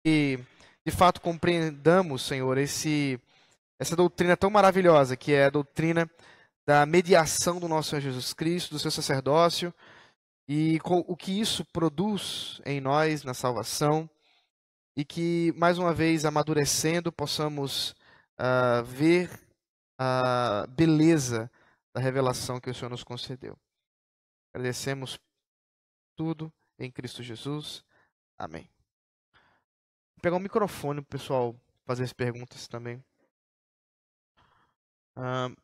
que de fato compreendamos, Senhor, essa doutrina tão maravilhosa, que é a doutrina da mediação do nosso Senhor Jesus Cristo, do seu sacerdócio, e o que isso produz em nós na salvação, e que, mais uma vez, amadurecendo, possamos ver a beleza da revelação que o Senhor nos concedeu. Agradecemos tudo em Cristo Jesus. Amém. Vou pegar um microfone para o pessoal fazer as perguntas também.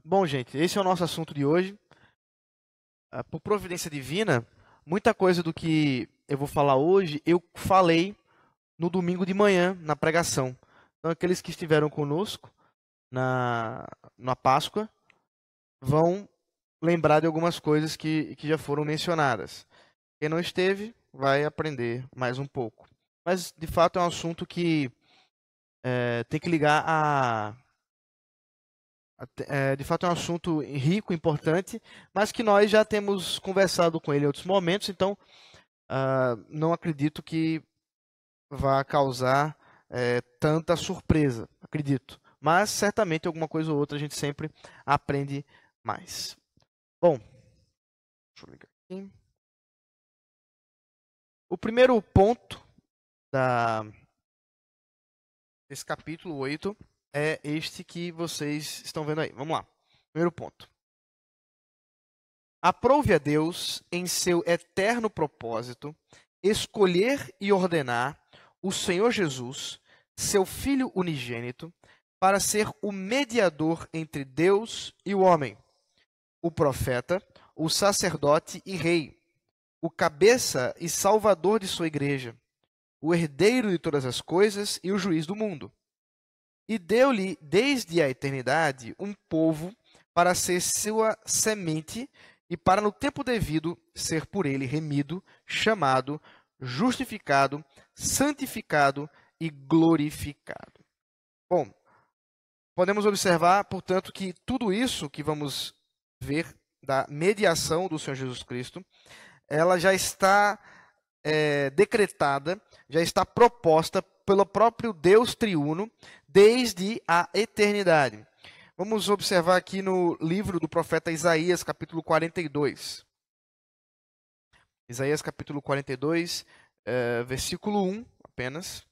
Bom, gente, esse é o nosso assunto de hoje. Por providência divina, muita coisa do que eu vou falar hoje, eu falei no domingo de manhã, na pregação. Então, aqueles que estiveram conosco na Páscoa vão lembrar de algumas coisas que já foram mencionadas. Quem não esteve, vai aprender mais um pouco. Mas, de fato, é um assunto que tem que ligar de fato é um assunto rico, importante, mas que nós já temos conversado com ele em outros momentos, então não acredito que vá causar tanta surpresa, acredito. Mas certamente alguma coisa ou outra a gente sempre aprende mais. Bom, deixa eu ligar aqui. O primeiro ponto desse capítulo 8 é este que vocês estão vendo aí. Vamos lá. Primeiro ponto. Aprove a Deus, em seu eterno propósito, escolher e ordenar o Senhor Jesus, seu Filho unigênito, para ser o mediador entre Deus e o homem, o profeta, o sacerdote e rei, o cabeça e salvador de sua igreja, o herdeiro de todas as coisas e o juiz do mundo. E deu-lhe, desde a eternidade, um povo para ser sua semente e para, no tempo devido, ser por ele remido, chamado, justificado, santificado e glorificado. Bom, podemos observar, portanto, que tudo isso que vamos ver da mediação do Senhor Jesus Cristo, ela já está decretada, já está proposta pelo próprio Deus triuno desde a eternidade. Vamos observar aqui no livro do profeta Isaías, capítulo 42. Isaías, capítulo 42, versículo 1 apenas.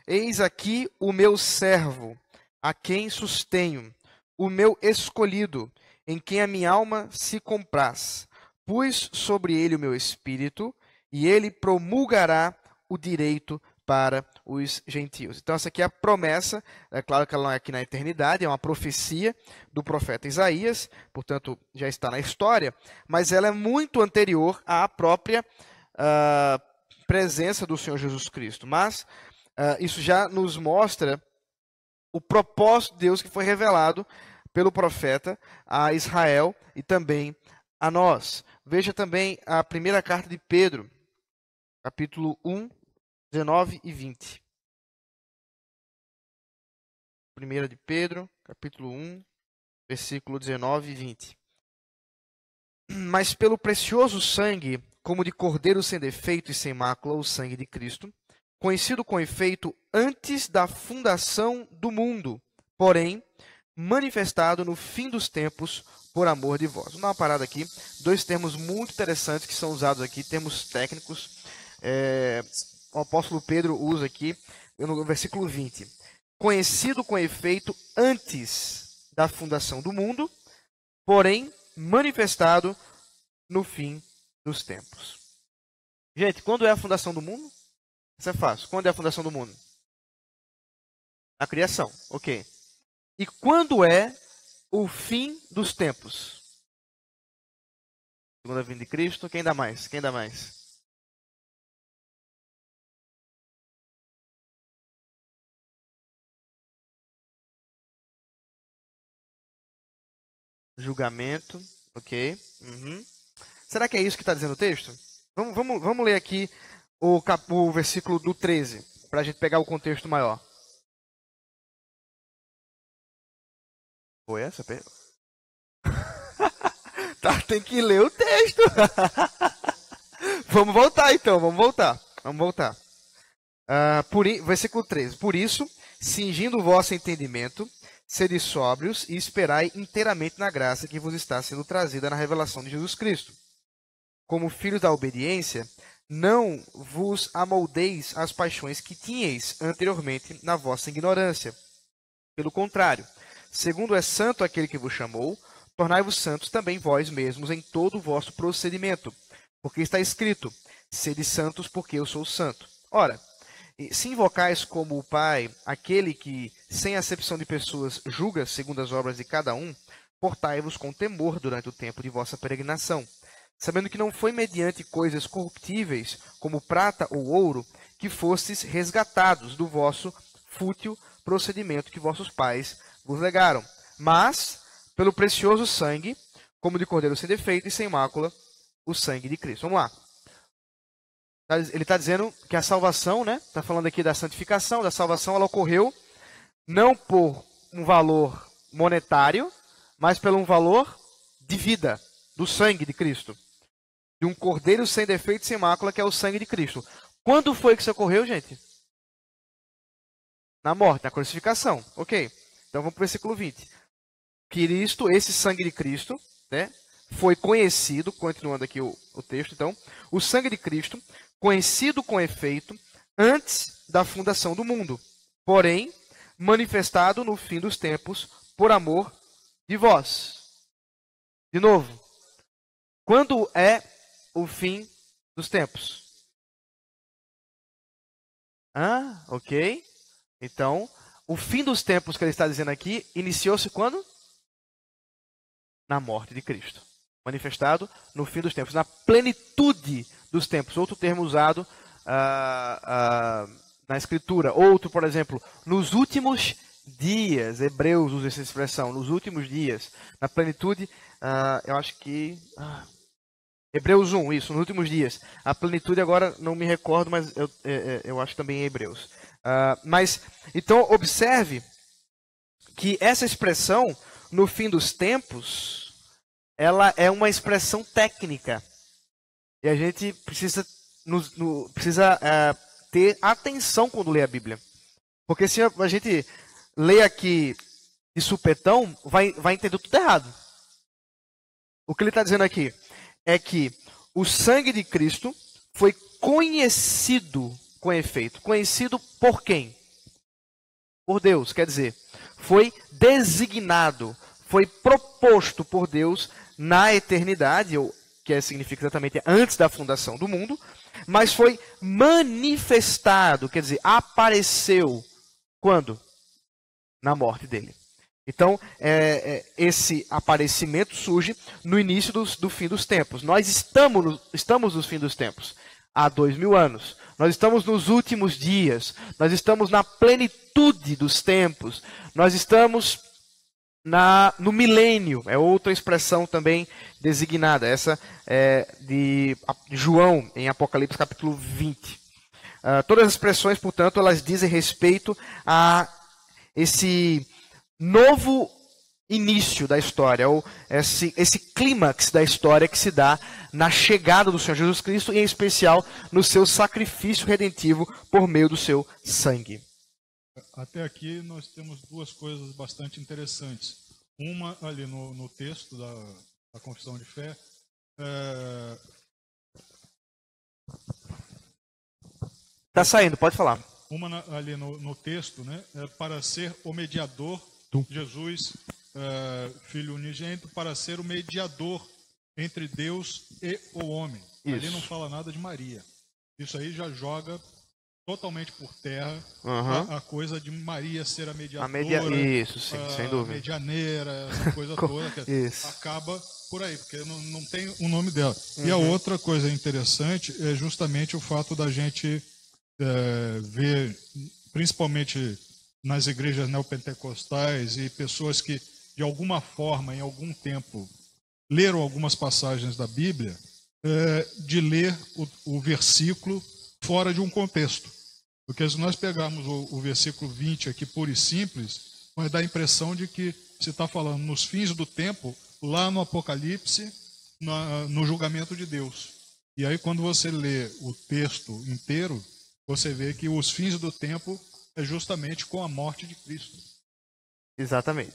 Eis aqui o meu servo, a quem sustenho, o meu escolhido, em quem a minha alma se compraz. Pus sobre ele o meu espírito, e ele promulgará o direito para os gentios. Então, essa aqui é a promessa, é claro que ela não é aqui na eternidade, é uma profecia do profeta Isaías, portanto, já está na história, mas ela é muito anterior à própria presença do Senhor Jesus Cristo. Mas isso já nos mostra o propósito de Deus que foi revelado pelo profeta a Israel e também a nós. Veja também a primeira carta de Pedro, capítulo 1, 19 e 20. 1 de Pedro, capítulo 1, versículo 19 e 20. Mas pelo precioso sangue, como de cordeiro sem defeito e sem mácula, o sangue de Cristo, conhecido com efeito antes da fundação do mundo, porém manifestado no fim dos tempos por amor de vós. Vou dar uma parada aqui. Dois termos muito interessantes que são usados aqui, termos técnicos. O apóstolo Pedro usa aqui no versículo 20. Conhecido com efeito antes da fundação do mundo, porém manifestado no fim dos tempos. Gente, quando é a fundação do mundo? Isso é fácil. Quando é a fundação do mundo? A criação, ok. E quando é o fim dos tempos? Segunda vinda de Cristo, quem dá mais? Quem dá mais? Julgamento, ok. Uhum. Será que é isso que está dizendo o texto? Vamos ler aqui o versículo do 13, para a gente pegar o contexto maior. Foi essa? Tá, tem que ler o texto. Vamos voltar então, vamos voltar. Versículo 13. Por isso, cingindo o vosso entendimento, sede sóbrios e esperai inteiramente na graça que vos está sendo trazida na revelação de Jesus Cristo. Como filhos da obediência, não vos amoldeis às paixões que tinhais anteriormente na vossa ignorância. Pelo contrário, segundo é santo aquele que vos chamou, tornai-vos santos também vós mesmos em todo o vosso procedimento. Porque está escrito, sede santos porque eu sou santo. Ora, se invocais como o Pai, aquele que, sem acepção de pessoas, julga segundo as obras de cada um, portai-vos com temor durante o tempo de vossa peregrinação, sabendo que não foi mediante coisas corruptíveis, como prata ou ouro, que fostes resgatados do vosso fútil procedimento que vossos pais vos legaram, mas pelo precioso sangue, como de cordeiro sem defeito e sem mácula, o sangue de Cristo. Vamos lá. Ele está dizendo que a salvação, né? Está falando aqui da santificação, da salvação, ela ocorreu não por um valor monetário, mas pelo um valor de vida, do sangue de Cristo. De um cordeiro sem defeito e sem mácula, que é o sangue de Cristo. Quando foi que isso ocorreu, gente? Na morte, na crucificação. Ok. Então vamos para o versículo 20. Cristo, esse sangue de Cristo, né? Foi conhecido, continuando aqui o texto, então, o sangue de Cristo, conhecido com efeito antes da fundação do mundo, porém, manifestado no fim dos tempos, por amor de vós. De novo, quando é o fim dos tempos? Ok. Então, o fim dos tempos que ele está dizendo aqui, iniciou-se quando? Na morte de Cristo. Manifestado no fim dos tempos, na plenitude dos tempos. Outro termo usado na Escritura. Outro, por exemplo, nos últimos dias. Hebreus usa essa expressão, nos últimos dias. Na plenitude, eu acho que... Hebreus 1, isso, nos últimos dias. A plenitude agora não me recordo, mas eu acho também em Hebreus. Mas, então, observe que essa expressão, no fim dos tempos, ela é uma expressão técnica. E a gente precisa ter atenção quando lê a Bíblia. Porque se a gente lê aqui de supetão, vai entender tudo errado. O que ele está dizendo aqui é que o sangue de Cristo foi conhecido com efeito. Conhecido por quem? Por Deus, quer dizer, foi designado, foi proposto por Deus na eternidade, que significa exatamente antes da fundação do mundo, mas foi manifestado, quer dizer, apareceu. Quando? Na morte dele. Então, esse aparecimento surge no início do fim dos tempos. Nós estamos no fim dos tempos, há 2000 anos. Nós estamos nos últimos dias. Nós estamos na plenitude dos tempos. Nós estamos no milênio. É outra expressão também designada. Essa é de João, em Apocalipse capítulo 20. Todas as expressões, portanto, elas dizem respeito a esse novo início da história, ou esse clímax da história que se dá na chegada do Senhor Jesus Cristo, e em especial no seu sacrifício redentivo por meio do seu sangue. Até aqui nós temos duas coisas bastante interessantes. Uma ali no texto da Confissão de Fé, Está saindo, pode falar. Uma ali no texto, né, para ser o mediador, Jesus, Filho unigênito, para ser o mediador entre Deus e o homem. Isso. Ali não fala nada de Maria. Isso aí já joga totalmente por terra a coisa de Maria ser a mediadora. Isso, sim, sem dúvida. Medianeira, essa coisa toda que acaba por aí, porque não tem o nome dela. E a outra coisa interessante é justamente o fato da gente ver, principalmente nas igrejas neopentecostais e pessoas que, de alguma forma, em algum tempo, leram algumas passagens da Bíblia, de ler o versículo fora de um contexto. Porque se nós pegarmos o versículo 20 aqui, puro e simples, vai dar a impressão de que se está falando nos fins do tempo, lá no Apocalipse, no julgamento de Deus. E aí, quando você lê o texto inteiro, você vê que os fins do tempo é justamente com a morte de Cristo. Exatamente.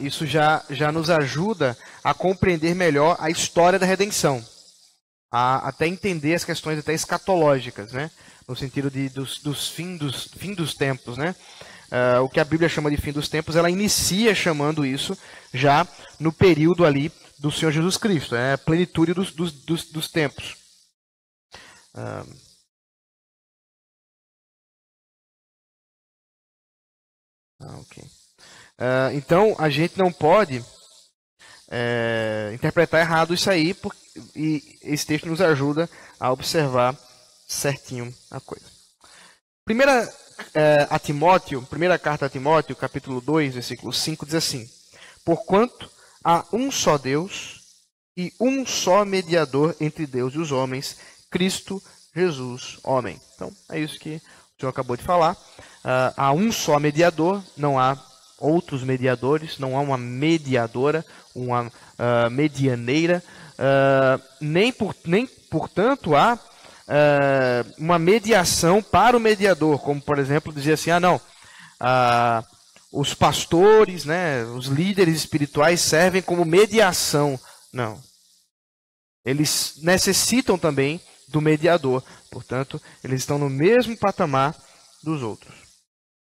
Isso já nos ajuda a compreender melhor a história da redenção, a até entender as questões até escatológicas, né? No sentido dos fim dos tempos, né? O que a Bíblia chama de fim dos tempos, ela inicia chamando isso já no período ali do Senhor Jesus Cristo, é a plenitude dos tempos. Ok. Então, a gente não pode interpretar errado isso aí, e esse texto nos ajuda a observar certinho a coisa. Primeira carta a Timóteo, capítulo 2, versículo 5, diz assim: porquanto há um só Deus e um só mediador entre Deus e os homens, Cristo Jesus, homem. Então, é isso que o senhor acabou de falar. Há um só mediador, não há outros mediadores, não há uma mediadora, uma medianeira, nem portanto há uma mediação para o mediador, como por exemplo dizer assim, os pastores, né, os líderes espirituais servem como mediação. Não. Eles necessitam também do mediador, portanto, eles estão no mesmo patamar dos outros.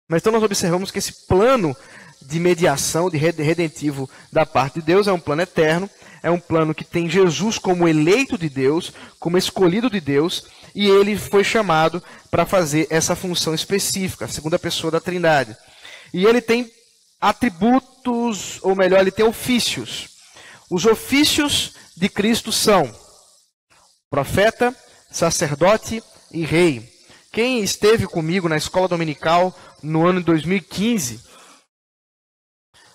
Mas então nós observamos que esse plano de mediação, de redentivo da parte de Deus é um plano eterno, é um plano que tem Jesus como eleito de Deus, como escolhido de Deus, e ele foi chamado para fazer essa função específica, a segunda pessoa da Trindade. E ele tem atributos, ou melhor, ele tem ofícios. Os ofícios de Cristo são profeta, sacerdote e rei. Quem esteve comigo na escola dominical no ano de 2015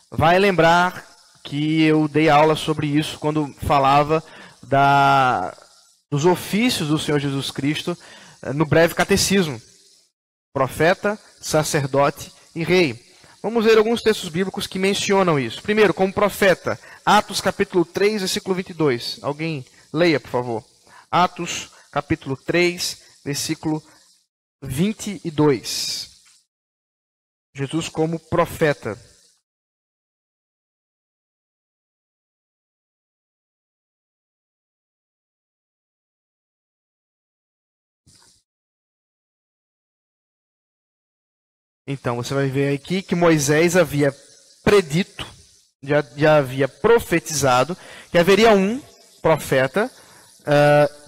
vai lembrar que eu dei aula sobre isso quando falava dos ofícios do Senhor Jesus Cristo no breve catecismo. Profeta, sacerdote e rei. Vamos ver alguns textos bíblicos que mencionam isso. Primeiro, como profeta, Atos capítulo 3, versículo 22. Alguém leia, por favor. Atos capítulo 3, versículo 22. Jesus como profeta. Então, você vai ver aqui que Moisés havia predito, já havia profetizado, que haveria um profeta,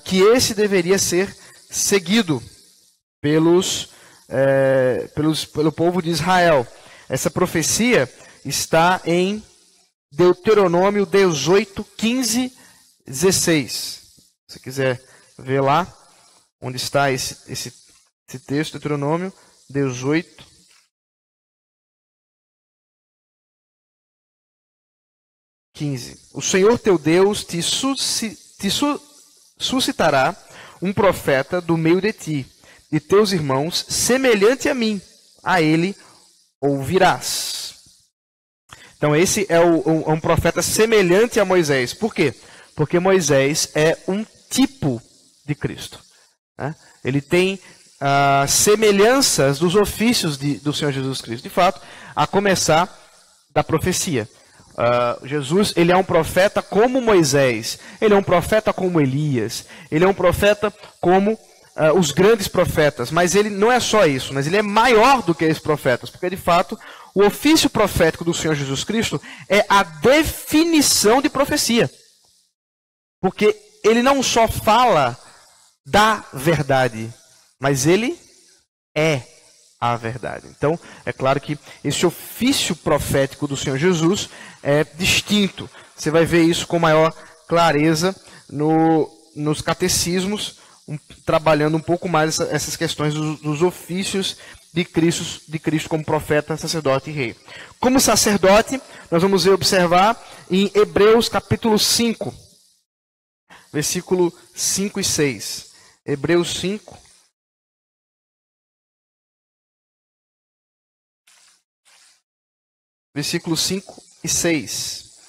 que esse deveria ser seguido pelo povo de Israel. Essa profecia está em Deuteronômio 18, 15, 16. Se você quiser ver lá, onde está esse texto, Deuteronômio 18, 15. O Senhor teu Deus te suscitará um profeta do meio de ti, de teus irmãos, semelhante a mim. A ele ouvirás. Então esse é um profeta semelhante a Moisés. Por quê? Porque Moisés é um tipo de Cristo. Né? Ele tem semelhanças dos ofícios do Senhor Jesus Cristo. De fato, a começar da profecia. Jesus, ele é um profeta como Moisés, ele é um profeta como Elias, ele é um profeta como os grandes profetas, mas ele não é só isso, mas ele é maior do que esses profetas, porque de fato o ofício profético do Senhor Jesus Cristo é a definição de profecia, porque ele não só fala da verdade, mas ele é a verdade. Então, é claro que esse ofício profético do Senhor Jesus é distinto. Você vai ver isso com maior clareza nos catecismos, trabalhando um pouco mais essas questões dos ofícios de Cristo como profeta, sacerdote e rei. Como sacerdote, nós vamos observar em Hebreus capítulo 5, versículo 5 e 6. Hebreus 5, versículos 5 e 6.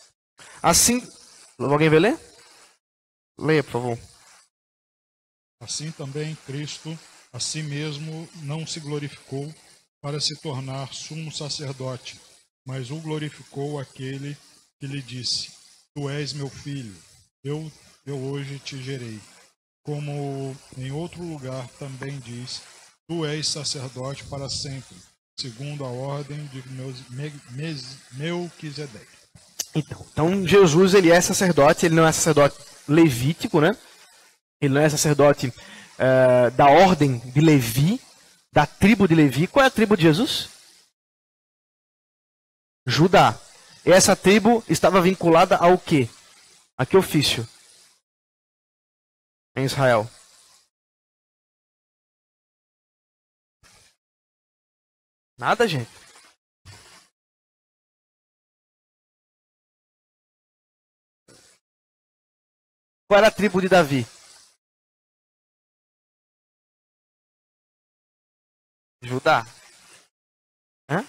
Assim, alguém vai ler? Leia, por favor. Assim também Cristo a si mesmo não se glorificou para se tornar sumo sacerdote, mas o glorificou aquele que lhe disse: Tu és meu filho, eu hoje te gerei. Como em outro lugar também diz: Tu és sacerdote para sempre, segundo a ordem de Melquisedeque. Então Jesus, ele é sacerdote, ele não é sacerdote levítico, né? Ele não é sacerdote da ordem de Levi, da tribo de Levi. Qual é a tribo de Jesus? Judá. E essa tribo estava vinculada ao quê? A que ofício? Em Israel. Nada, gente. Qual era a tribo de Davi? Judá. Hã?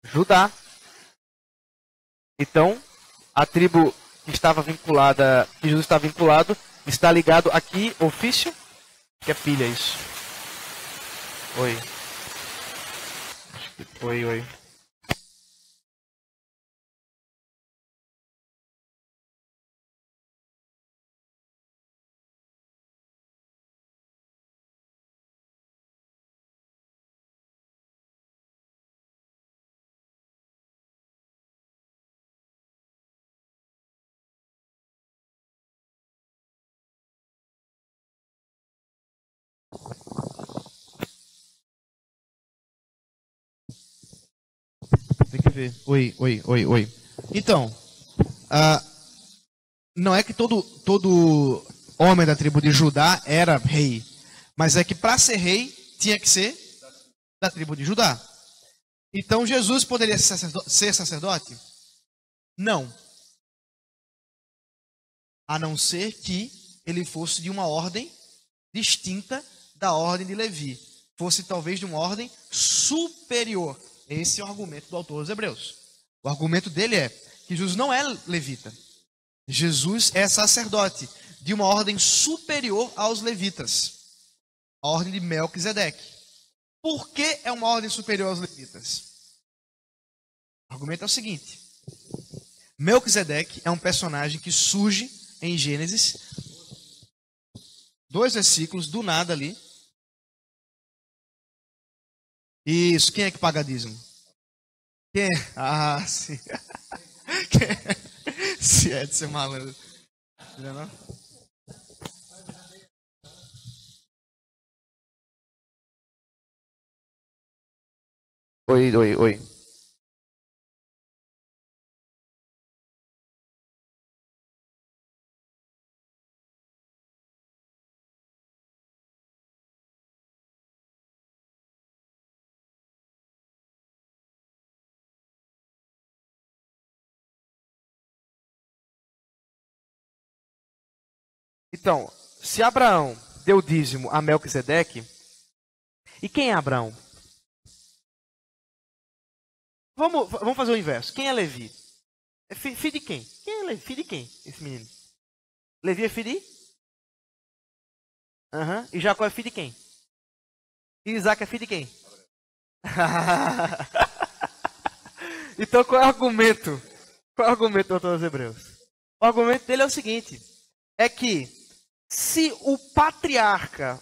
Judá. Então, a tribo que estava vinculada, que Jesus está vinculado, está ligado aqui, ofício, que é pilha isso. Oi. Acho que foi, oi. Tem que ver. Oi. Então, não é que todo homem da tribo de Judá era rei, mas é que para ser rei tinha que ser da tribo de Judá. Então Jesus poderia ser sacerdote? Não. A não ser que ele fosse de uma ordem distinta da ordem de Levi. Fosse talvez de uma ordem superior. Esse é o argumento do autor dos Hebreus. O argumento dele é que Jesus não é levita. Jesus é sacerdote de uma ordem superior aos levitas. A ordem de Melquisedeque. Por que é uma ordem superior aos levitas? O argumento é o seguinte. Melquisedeque é um personagem que surge em Gênesis, 2 versículos, do nada ali. Isso, quem é que paga dízimo? Quem é? Ah, sim. Se é de ser malandro. Não é não? Oi. Então, se Abraão deu dízimo a Melquisedeque, e quem é Abraão? Vamos fazer o inverso. Quem é Levi? É filho de quem? Quem é Levi? Filho de quem, esse menino? Levi é filho de? E Jacó é filho de quem? E Isaac é filho de quem? Então qual é o argumento? Qual é o argumento do autor dos Hebreus? O argumento dele é o seguinte. É que se o patriarca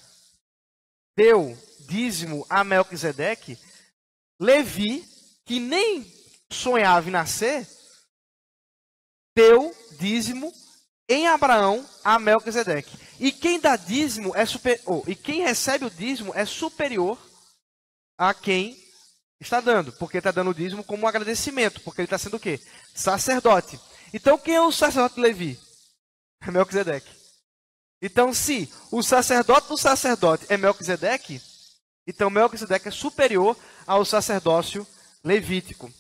deu dízimo a Melquisedeque, Levi, que nem sonhava em nascer, deu dízimo em Abraão a Melquisedeque. E quem dá dízimo é superior, e quem recebe o dízimo é superior a quem está dando, porque está dando o dízimo como um agradecimento, porque ele está sendo o quê? Sacerdote. Então quem é o sacerdote de Levi? É Melquisedeque. Então se o sacerdote do sacerdote é Melquisedeque, então Melquisedeque é superior ao sacerdócio levítico.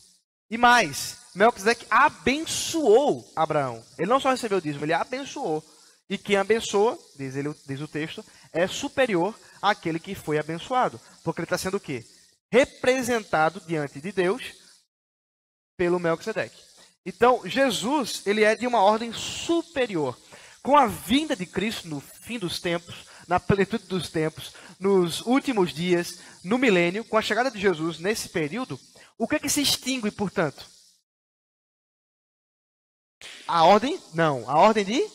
E mais, Melquisedeque abençoou Abraão. Ele não só recebeu o dízimo, ele abençoou. E quem abençoa, diz o texto, é superior àquele que foi abençoado. Porque ele está sendo o quê? Representado diante de Deus pelo Melquisedeque. Então, Jesus, ele é de uma ordem superior. Com a vinda de Cristo no fim dos tempos, na plenitude dos tempos, nos últimos dias, no milênio, com a chegada de Jesus nesse período, o que é que se extingue, portanto? A ordem? Não, a ordem de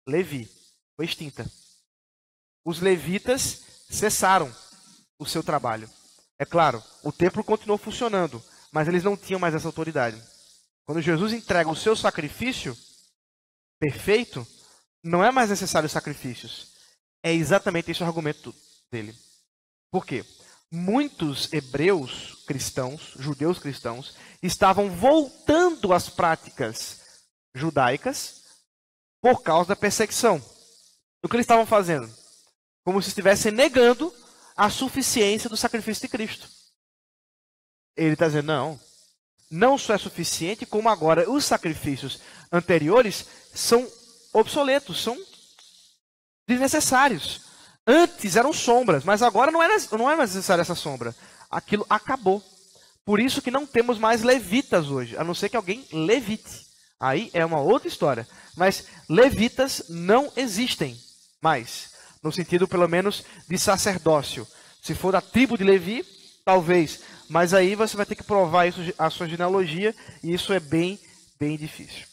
Levi foi extinta. Os levitas cessaram o seu trabalho. É claro, o templo continuou funcionando, mas eles não tinham mais essa autoridade. Quando Jesus entrega o seu sacrifício perfeito, não é mais necessário sacrifícios. É exatamente esse o argumento dele. Por quê? Muitos hebreus cristãos, judeus cristãos, estavam voltando às práticas judaicas por causa da perseguição. O que eles estavam fazendo? Como se estivessem negando a suficiência do sacrifício de Cristo. Ele está dizendo, não só é suficiente, como agora os sacrifícios anteriores são obsoletos, são desnecessários. Antes eram sombras, mas agora não é mais necessária essa sombra. Aquilo acabou. Por isso que não temos mais levitas hoje, a não ser que alguém levite. Aí é uma outra história. Mas levitas não existem mais, no sentido pelo menos de sacerdócio. Se for da tribo de Levi, talvez. Mas aí você vai ter que provar isso, a sua genealogia, e isso é bem, bem difícil.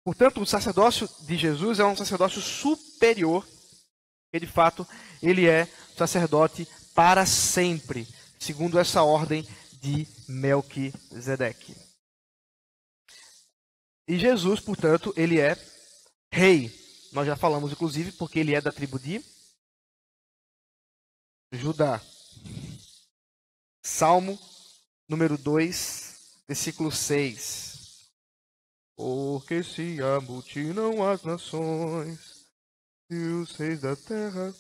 Portanto, o sacerdócio de Jesus é um sacerdócio superior, porque de fato ele é sacerdote para sempre, segundo essa ordem de Melquisedeque. E Jesus, portanto, ele é rei. Nós já falamos, inclusive, porque ele é da tribo de Judá. Salmo número 2, versículo 6. Porque se amotinam as nações e os reis da terra.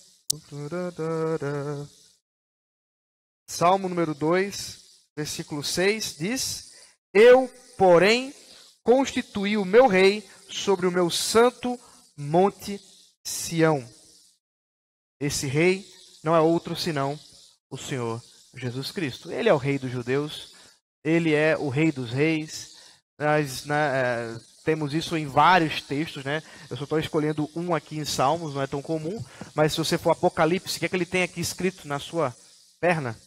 Salmo número 2, versículo 6 diz: Eu, porém, constituí o meu rei sobre o meu santo monte Sião. Esse rei não é outro senão o Senhor Jesus Cristo. Ele é o rei dos judeus, ele é o rei dos reis. Nós temos isso em vários textos, né? Eu só estou escolhendo um aqui em Salmos, não é tão comum, mas se você for Apocalipse, o que é que ele tem aqui escrito na sua perna?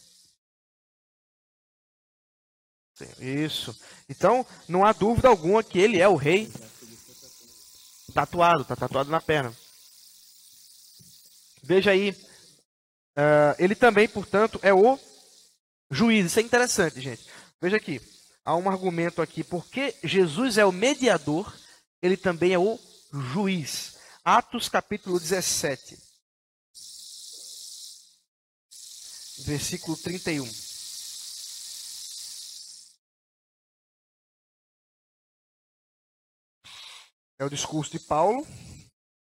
Isso. Então, não há dúvida alguma que ele é o rei tatuado, está tatuado na perna. Veja aí, ele também, portanto, é o juiz. Isso é interessante, gente. Veja aqui, há um argumento aqui, porque Jesus é o mediador, ele também é o juiz. Atos capítulo 17, versículo 31. É o discurso de Paulo,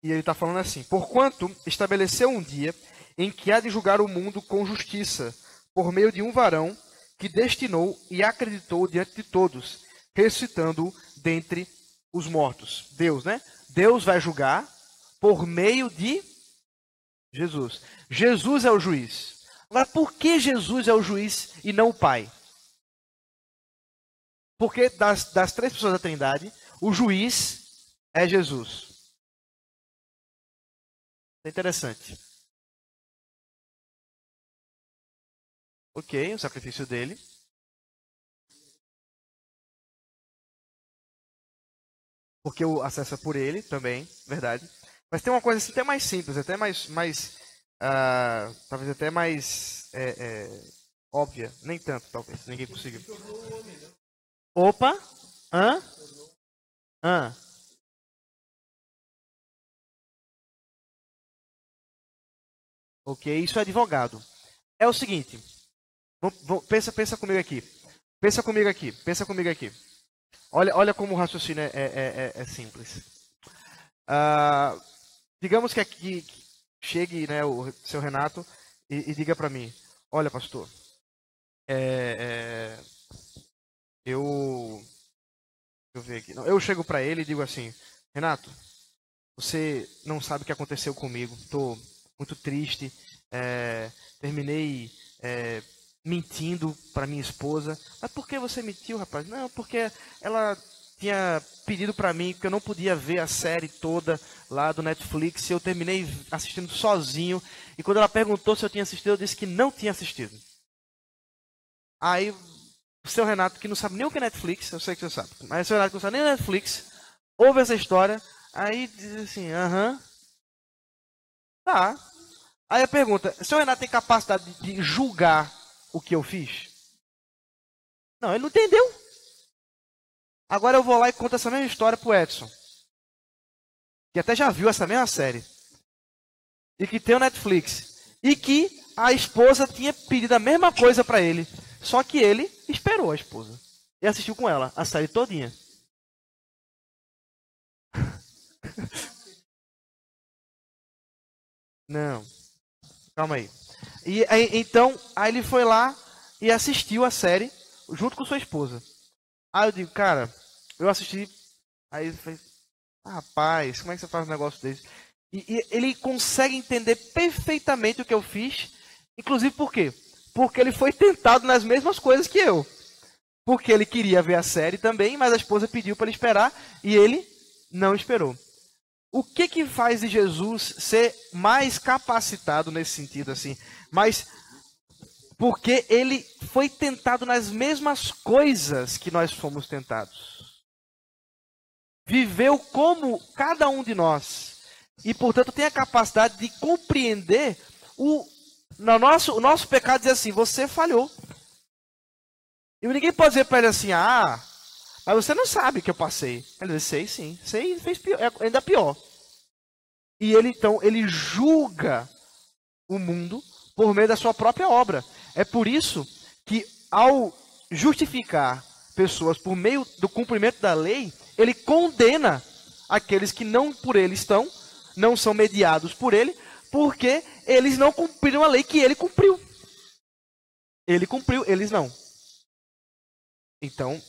e ele está falando assim: Porquanto estabeleceu um dia em que há de julgar o mundo com justiça, por meio de um varão que destinou e acreditou diante de todos, ressuscitando-o dentre os mortos. Deus, né? Deus vai julgar por meio de Jesus. Jesus é o juiz. Agora, por que Jesus é o juiz e não o Pai? Porque das três pessoas da Trindade, o juiz é Jesus. É interessante. Ok, o sacrifício dele. Porque o acesso é por ele também, verdade. Mas tem uma coisa assim, até mais simples, até talvez até mais óbvia. Nem tanto, talvez. Ninguém consiga. Opa! Ok, isso é advogado. É o seguinte. Pensa comigo aqui. Pensa comigo aqui. Olha como o raciocínio é simples. Digamos que aqui chegue, né, o seu Renato e diga para mim: olha, pastor, deixa eu ver aqui. Não, eu chego para ele e digo assim: Renato, você não sabe o que aconteceu comigo. Estou muito triste. Terminei mentindo para minha esposa. Mas por que você mentiu, rapaz? Não, porque ela tinha pedido para mim que eu não podia ver a série toda lá do Netflix, e eu terminei assistindo sozinho, e quando ela perguntou se eu tinha assistido, eu disse que não tinha assistido. Aí, o seu Renato, que não sabe nem o que é Netflix, eu sei que você sabe, mas o seu Renato que não sabe nem o Netflix, ouve essa história, aí diz assim, tá. Aí a pergunta, o seu Renato tem capacidade de julgar o que eu fiz? Não, ele não entendeu. Agora eu vou lá e conto essa mesma história pro Edson, que até já viu essa mesma série, e que tem o Netflix, e que a esposa tinha pedido a mesma coisa para ele, só que ele esperou a esposa e assistiu com ela a série todinha. Não, calma aí. Então, aí ele foi lá e assistiu a série junto com sua esposa. Aí eu digo, cara, eu assisti. Aí ele fez, rapaz, como é que você faz um negócio desse? E ele consegue entender perfeitamente o que eu fiz. Inclusive por quê? Porque ele foi tentado nas mesmas coisas que eu. Porque ele queria ver a série também, mas a esposa pediu para ele esperar e ele não esperou. O que faz de Jesus ser mais capacitado nesse sentido assim? Mas porque ele foi tentado nas mesmas coisas que nós fomos tentados. Viveu como cada um de nós. E, portanto, tem a capacidade de compreender o nosso pecado, dizer assim, você falhou. E ninguém pode dizer para ele assim, mas você não sabe que eu passei. Ele diz, sei sim, sei, fez pior, ainda pior. E ele, então, ele julga o mundo por meio da sua própria obra. É por isso que, ao justificar pessoas por meio do cumprimento da lei, ele condena aqueles que não por ele estão, não são mediados por ele, porque eles não cumpriram a lei que ele cumpriu. Ele cumpriu, eles não. Então,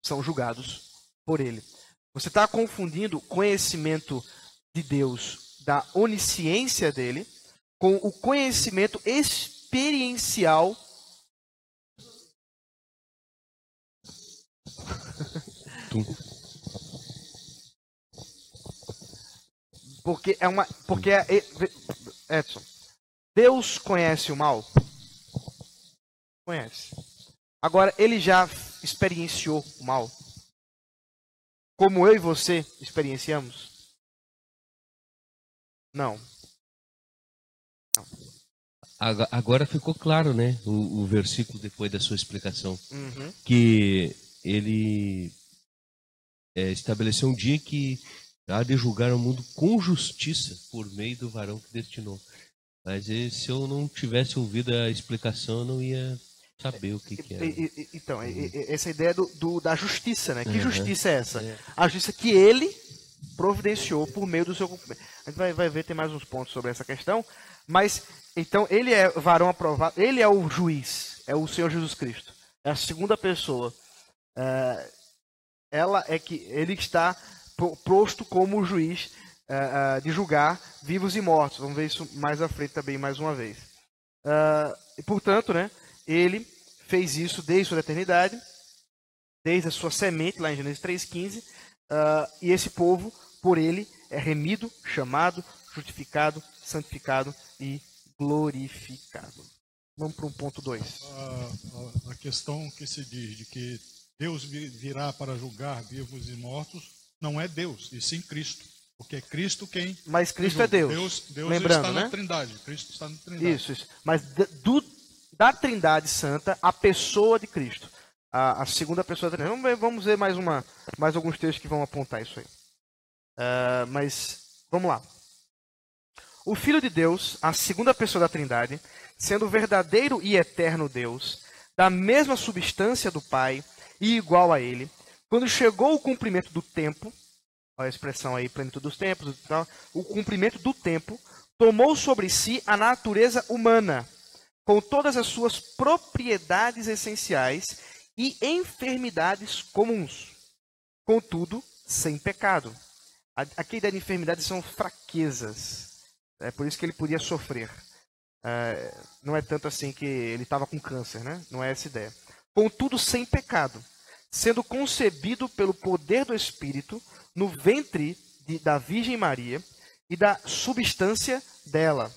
são julgados por ele. Você está confundindo conhecimento de Deus, da onisciência dele, com o conhecimento experiencial Edson, Deus conhece o mal? Conhece. Agora, ele já experienciou o mal? Como eu e você experienciamos? Não. Agora ficou claro, né? O versículo depois da sua explicação. Uhum. Que ele estabeleceu um dia que há de julgar o mundo com justiça por meio do varão que destinou. Mas se eu não tivesse ouvido a explicação, eu não ia saber o que era. Então, essa ideia da justiça, né? Que justiça é essa? A justiça que ele providenciou por meio do seu cumprimento. A gente vai ver, tem mais uns pontos sobre essa questão. Mas, então, ele é varão aprovado, ele é o juiz, é o Senhor Jesus Cristo. É a segunda pessoa. Ele está posto como juiz de julgar vivos e mortos. Vamos ver isso mais à frente também, mais uma vez. E, portanto, né, ele fez isso desde sua eternidade, desde a sua semente, lá em Gênesis 3,15, e esse povo, por ele, é remido, chamado, justificado, santificado e glorificado. Vamos para um ponto 2. A questão que se diz de que Deus virá para julgar vivos e mortos não é Deus, e sim Cristo. Porque é Cristo quem... Mas Cristo é Deus. Deus lembrando, está né? na Trindade. Cristo está na Trindade. Isso. Mas da Trindade Santa, a pessoa de Cristo. A segunda pessoa da Trindade. Vamos ver mais alguns textos que vão apontar isso aí. Mas, vamos lá. O Filho de Deus, a segunda pessoa da Trindade, sendo verdadeiro e eterno Deus, da mesma substância do Pai e igual a Ele, quando chegou o cumprimento do tempo, olha a expressão aí, plenitude dos tempos, o cumprimento do tempo, tomou sobre si a natureza humana, com todas as suas propriedades essenciais e enfermidades comuns, contudo, sem pecado. Aqui a ideia de enfermidades são fraquezas. É por isso que ele podia sofrer. Não é tanto assim que ele estava com câncer, né? Não é essa ideia. Contudo, sem pecado. sendo concebido pelo poder do Espírito no ventre da Virgem Maria e da substância dela.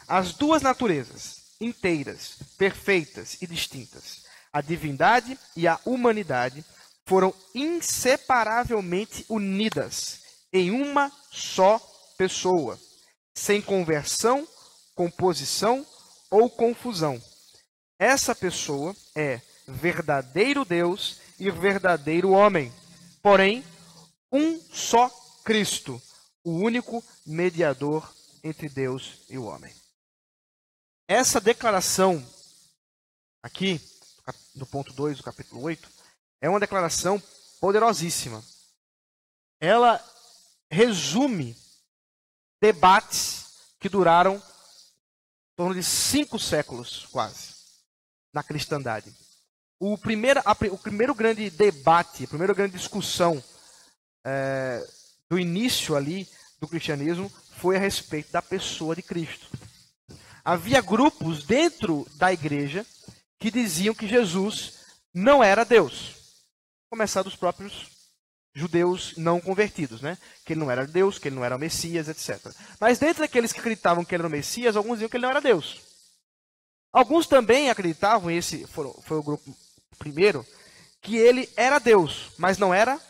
As duas naturezas, inteiras, perfeitas e distintas, a divindade e a humanidade, foram inseparavelmente unidas em uma só pessoa, sem conversão, composição ou confusão. Essa pessoa é verdadeiro Deus e verdadeiro homem, porém, um só Cristo, o único mediador entre Deus e o homem. Essa declaração aqui, no ponto 2 do capítulo 8, é uma declaração poderosíssima. Ela resume debates que duraram em torno de 5 séculos, quase, na cristandade. O primeiro grande debate, a primeira grande discussão do início ali do cristianismo foi a respeito da pessoa de Cristo. Havia grupos dentro da igreja que diziam que Jesus não era Deus. Começar dos próprios judeus não convertidos, né? Que ele não era Deus, que ele não era o Messias, etc. Mas dentro daqueles que acreditavam que ele era o Messias, alguns diziam que ele não era Deus. Alguns também acreditavam, e esse foi o grupo primeiro, que ele era Deus, mas não era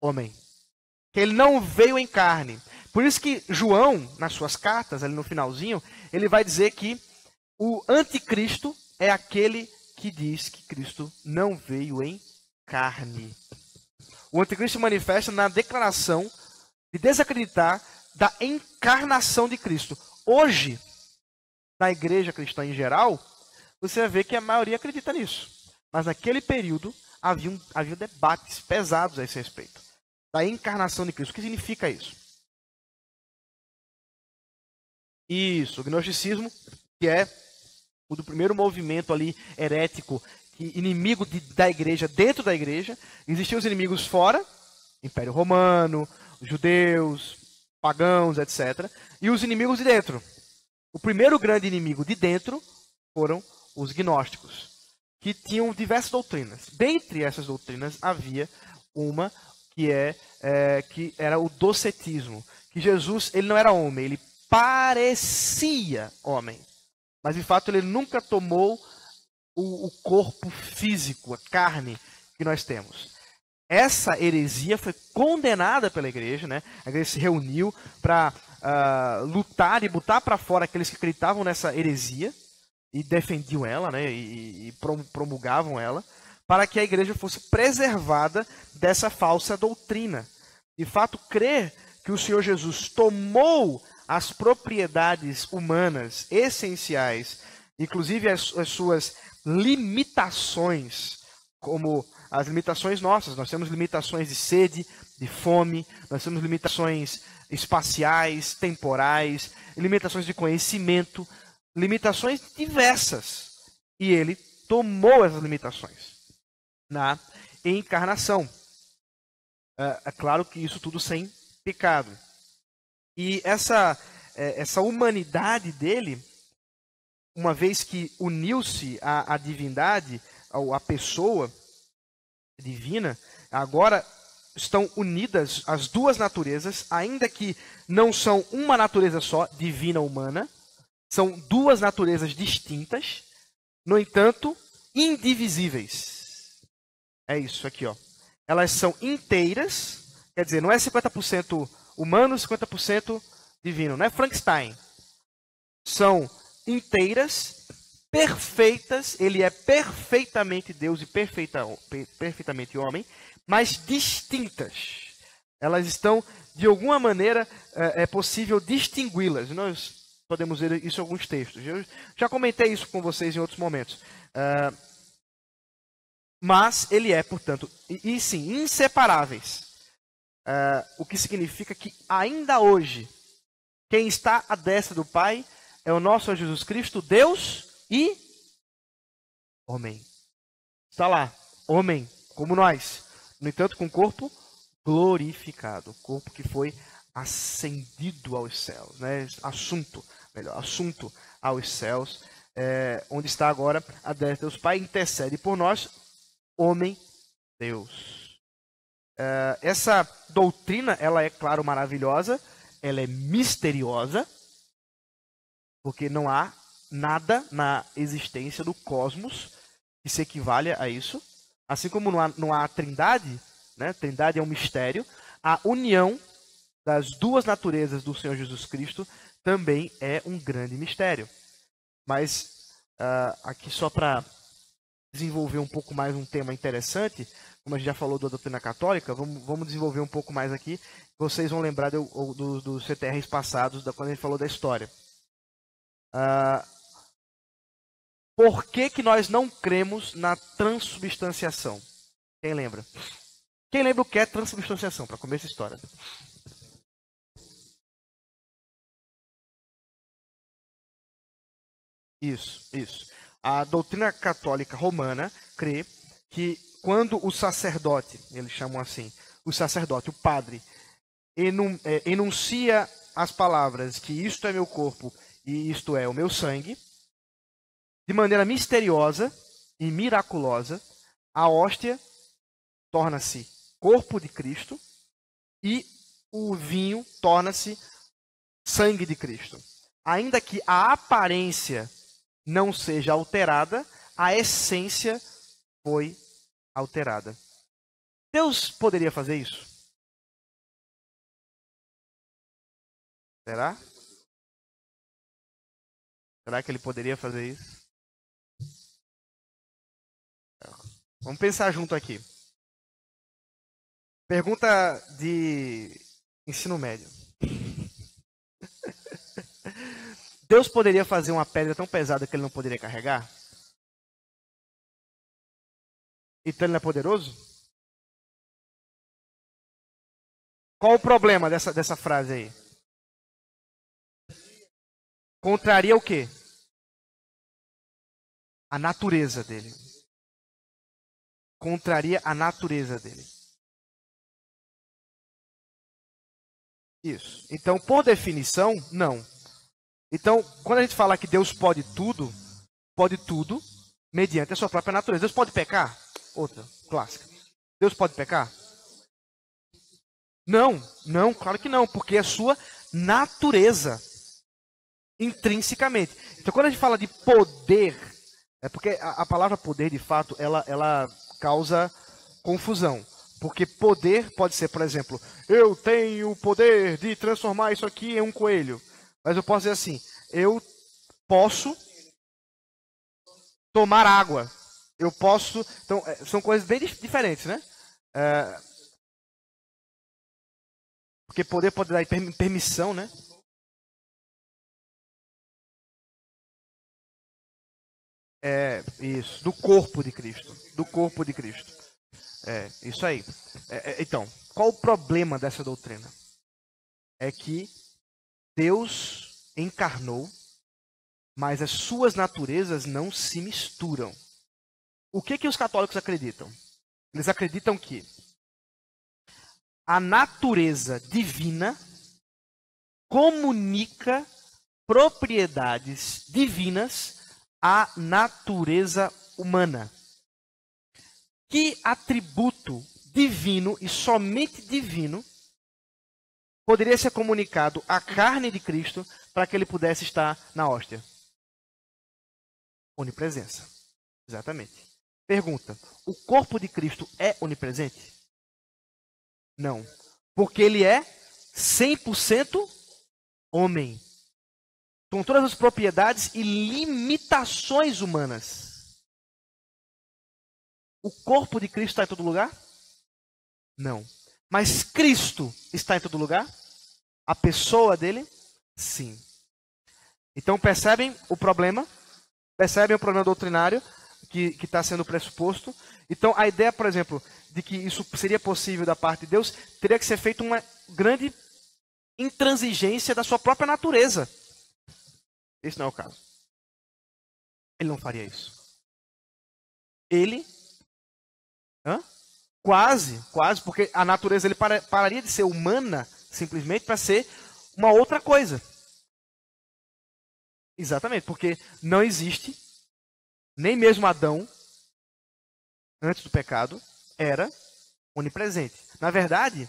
homem. Que ele não veio em carne. Por isso que João, nas suas cartas, ali no finalzinho, ele vai dizer que o anticristo é aquele que diz que Cristo não veio em carne. O anticristo manifesta na declaração de desacreditar da encarnação de Cristo. Hoje, na igreja cristã em geral, você vai ver que a maioria acredita nisso. Mas naquele período havia debates pesados a esse respeito. Da encarnação de Cristo. O que significa isso? Isso, o gnosticismo, que é o do primeiro movimento ali herético, inimigo da igreja, dentro da igreja. Existiam os inimigos fora, Império Romano, os judeus, pagãos, etc. E os inimigos de dentro. O primeiro grande inimigo de dentro foram os gnósticos, que tinham diversas doutrinas. Dentre essas doutrinas havia uma que era o docetismo, que Jesus ele não era homem, ele parecia homem, mas de fato ele nunca tomou o corpo físico, a carne que nós temos. Essa heresia foi condenada pela igreja, né? A igreja se reuniu para lutar e botar para fora aqueles que acreditavam nessa heresia e defendiam ela, né? E promulgavam ela, para que a igreja fosse preservada dessa falsa doutrina. De fato, crer que o Senhor Jesus tomou as propriedades humanas essenciais, inclusive as suas limitações, como as limitações nossas. Nós temos limitações de sede, de fome, nós temos limitações espaciais, temporais, limitações de conhecimento, limitações diversas. E ele tomou essas limitações na encarnação. É claro que isso tudo sem pecado. E essa humanidade dele, uma vez que uniu-se à divindade, à pessoa divina, agora estão unidas as duas naturezas, ainda que não são uma natureza só, divina humana, são duas naturezas distintas, no entanto, indivisíveis. É isso aqui, ó. Elas são inteiras, quer dizer, não é 50% humano, 50% divino, não é Frankenstein. São inteiras, perfeitas, ele é perfeitamente Deus e perfeitamente homem, mas distintas. Elas estão, de alguma maneira, é possível distingui-las. Nós podemos ver isso em alguns textos. Eu já comentei isso com vocês em outros momentos. Mas ele é, portanto, e sim, inseparáveis. O que significa que ainda hoje, quem está à destra do Pai é o nosso Senhor Jesus Cristo, Deus e homem. Está lá, homem, como nós. No entanto, com o corpo glorificado. O corpo que foi ascendido aos céus. Né? Assunto aos céus. Onde está agora a destra do Pai, intercede por nós, homem Deus. Essa doutrina, ela é, claro, maravilhosa, ela é misteriosa, porque não há nada na existência do cosmos que se equivale a isso. Assim como não há a trindade, né? Trindade é um mistério, a união das duas naturezas do Senhor Jesus Cristo também é um grande mistério. Mas aqui só para desenvolver um pouco mais um tema interessante, como a gente já falou da doutrina católica, vamos desenvolver um pouco mais aqui. Vocês vão lembrar dos CTRs passados, quando a gente falou da história. Por que nós não cremos na transubstanciação? Quem lembra? Quem lembra o que é transubstanciação, para começar essa história? Isso. A doutrina católica romana crê que quando o sacerdote, eles chamam assim, o sacerdote, o padre, enuncia as palavras que isto é meu corpo e isto é o meu sangue, de maneira misteriosa e miraculosa, a hóstia torna-se corpo de Cristo e o vinho torna-se sangue de Cristo. Ainda que a aparência não seja alterada, a essência foi alterada. Deus poderia fazer isso? Será? Será que ele poderia fazer isso? Vamos pensar junto aqui. Pergunta de ensino médio. Deus poderia fazer uma pedra tão pesada que ele não poderia carregar? Então ele não é poderoso? Qual o problema dessa frase aí? Contraria o quê? A natureza dele. Contraria a natureza dele. Isso. Então, por definição, não. Então, quando a gente fala que Deus pode tudo mediante a sua própria natureza. Deus pode pecar? Outra, clássica. Deus pode pecar? Não, claro que não, porque é a sua natureza, intrinsecamente. Então, quando a gente fala de poder, é porque a palavra poder, de fato, ela causa confusão. Porque poder pode ser, por exemplo, eu tenho o poder de transformar isso aqui em um coelho. Mas eu posso dizer assim, eu posso tomar água. Eu posso... Então, são coisas bem diferentes, né? Porque poder pode dar permissão, né? Isso, do corpo de Cristo. Do corpo de Cristo. Isso aí. Então, qual o problema dessa doutrina? É que Deus encarnou, mas as suas naturezas não se misturam. O que os católicos acreditam? Eles acreditam que a natureza divina comunica propriedades divinas à natureza humana. Que atributo divino e somente divino poderia ser comunicado à carne de Cristo para que ele pudesse estar na hóstia? Onipresença. Exatamente. Pergunta: o corpo de Cristo é onipresente? Não. Porque ele é 100% homem. Com todas as propriedades e limitações humanas. O corpo de Cristo está em todo lugar? Não. Mas Cristo está em todo lugar? A pessoa dele? Sim. Então percebem o problema? Percebem o problema doutrinário que está sendo pressuposto? Então a ideia, por exemplo, de que isso seria possível da parte de Deus, teria que ser feita uma grande intransigência da sua própria natureza. Esse não é o caso. Ele não faria isso. Ele... Quase, porque a natureza ele pararia de ser humana simplesmente para ser uma outra coisa. Exatamente, porque não existe, nem mesmo Adão, antes do pecado, era onipresente. Na verdade,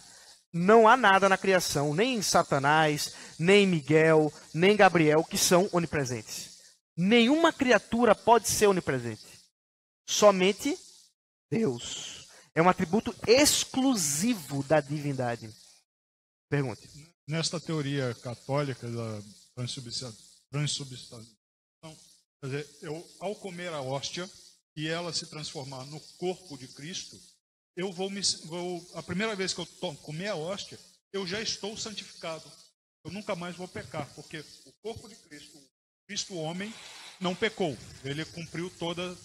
não há nada na criação, nem Satanás, nem Miguel, nem Gabriel, que são onipresentes. Nenhuma criatura pode ser onipresente. Somente Deus. É um atributo exclusivo da divindade. Pergunte. Nesta teoria católica da transubstanciação, quer dizer, ao comer a hóstia e ela se transformar no corpo de Cristo, a primeira vez que eu comer a hóstia, eu já estou santificado. Eu nunca mais vou pecar, porque o corpo de Cristo, o Cristo homem, não pecou. Ele cumpriu toda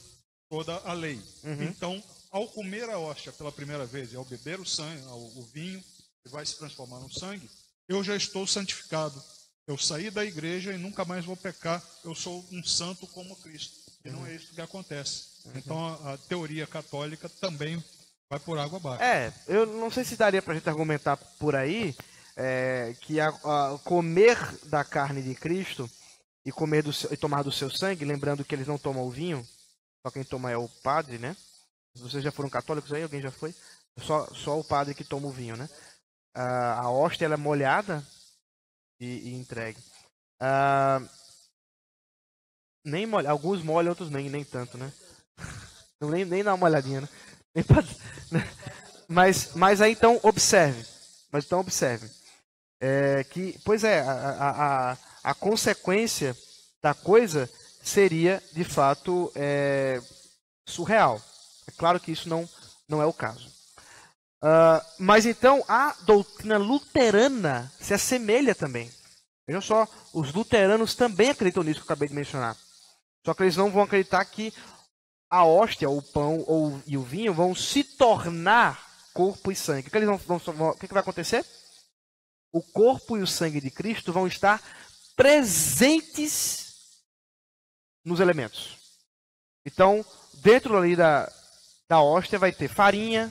a lei. Então, ao comer a hóstia pela primeira vez e ao beber o sangue, o vinho, que vai se transformar no sangue, eu já estou santificado. Eu saí da igreja e nunca mais vou pecar. Eu sou um santo como Cristo. E não é isso que acontece. Então, a teoria católica também vai por água abaixo. Eu não sei se daria para a gente argumentar por aí que comer da carne de Cristo e tomar do seu sangue, lembrando que eles não tomam o vinho, só quem toma é o padre, né? Vocês já foram católicos aí? Alguém já foi? Só o padre que toma o vinho, né? A hóstia ela é molhada e entregue. Alguns molham, outros nem tanto, né? nem dá uma olhadinha, né? Mas aí então observe. A consequência da coisa seria, de fato, surreal. É claro que isso não é o caso. Mas então a doutrina luterana se assemelha também. Vejam só, os luteranos também acreditam nisso que eu acabei de mencionar. Só que eles não vão acreditar que a hóstia, o pão e o vinho vão se tornar corpo e sangue. O que vai acontecer? O corpo e o sangue de Cristo vão estar presentes nos elementos. Então, dentro ali da hóstia vai ter farinha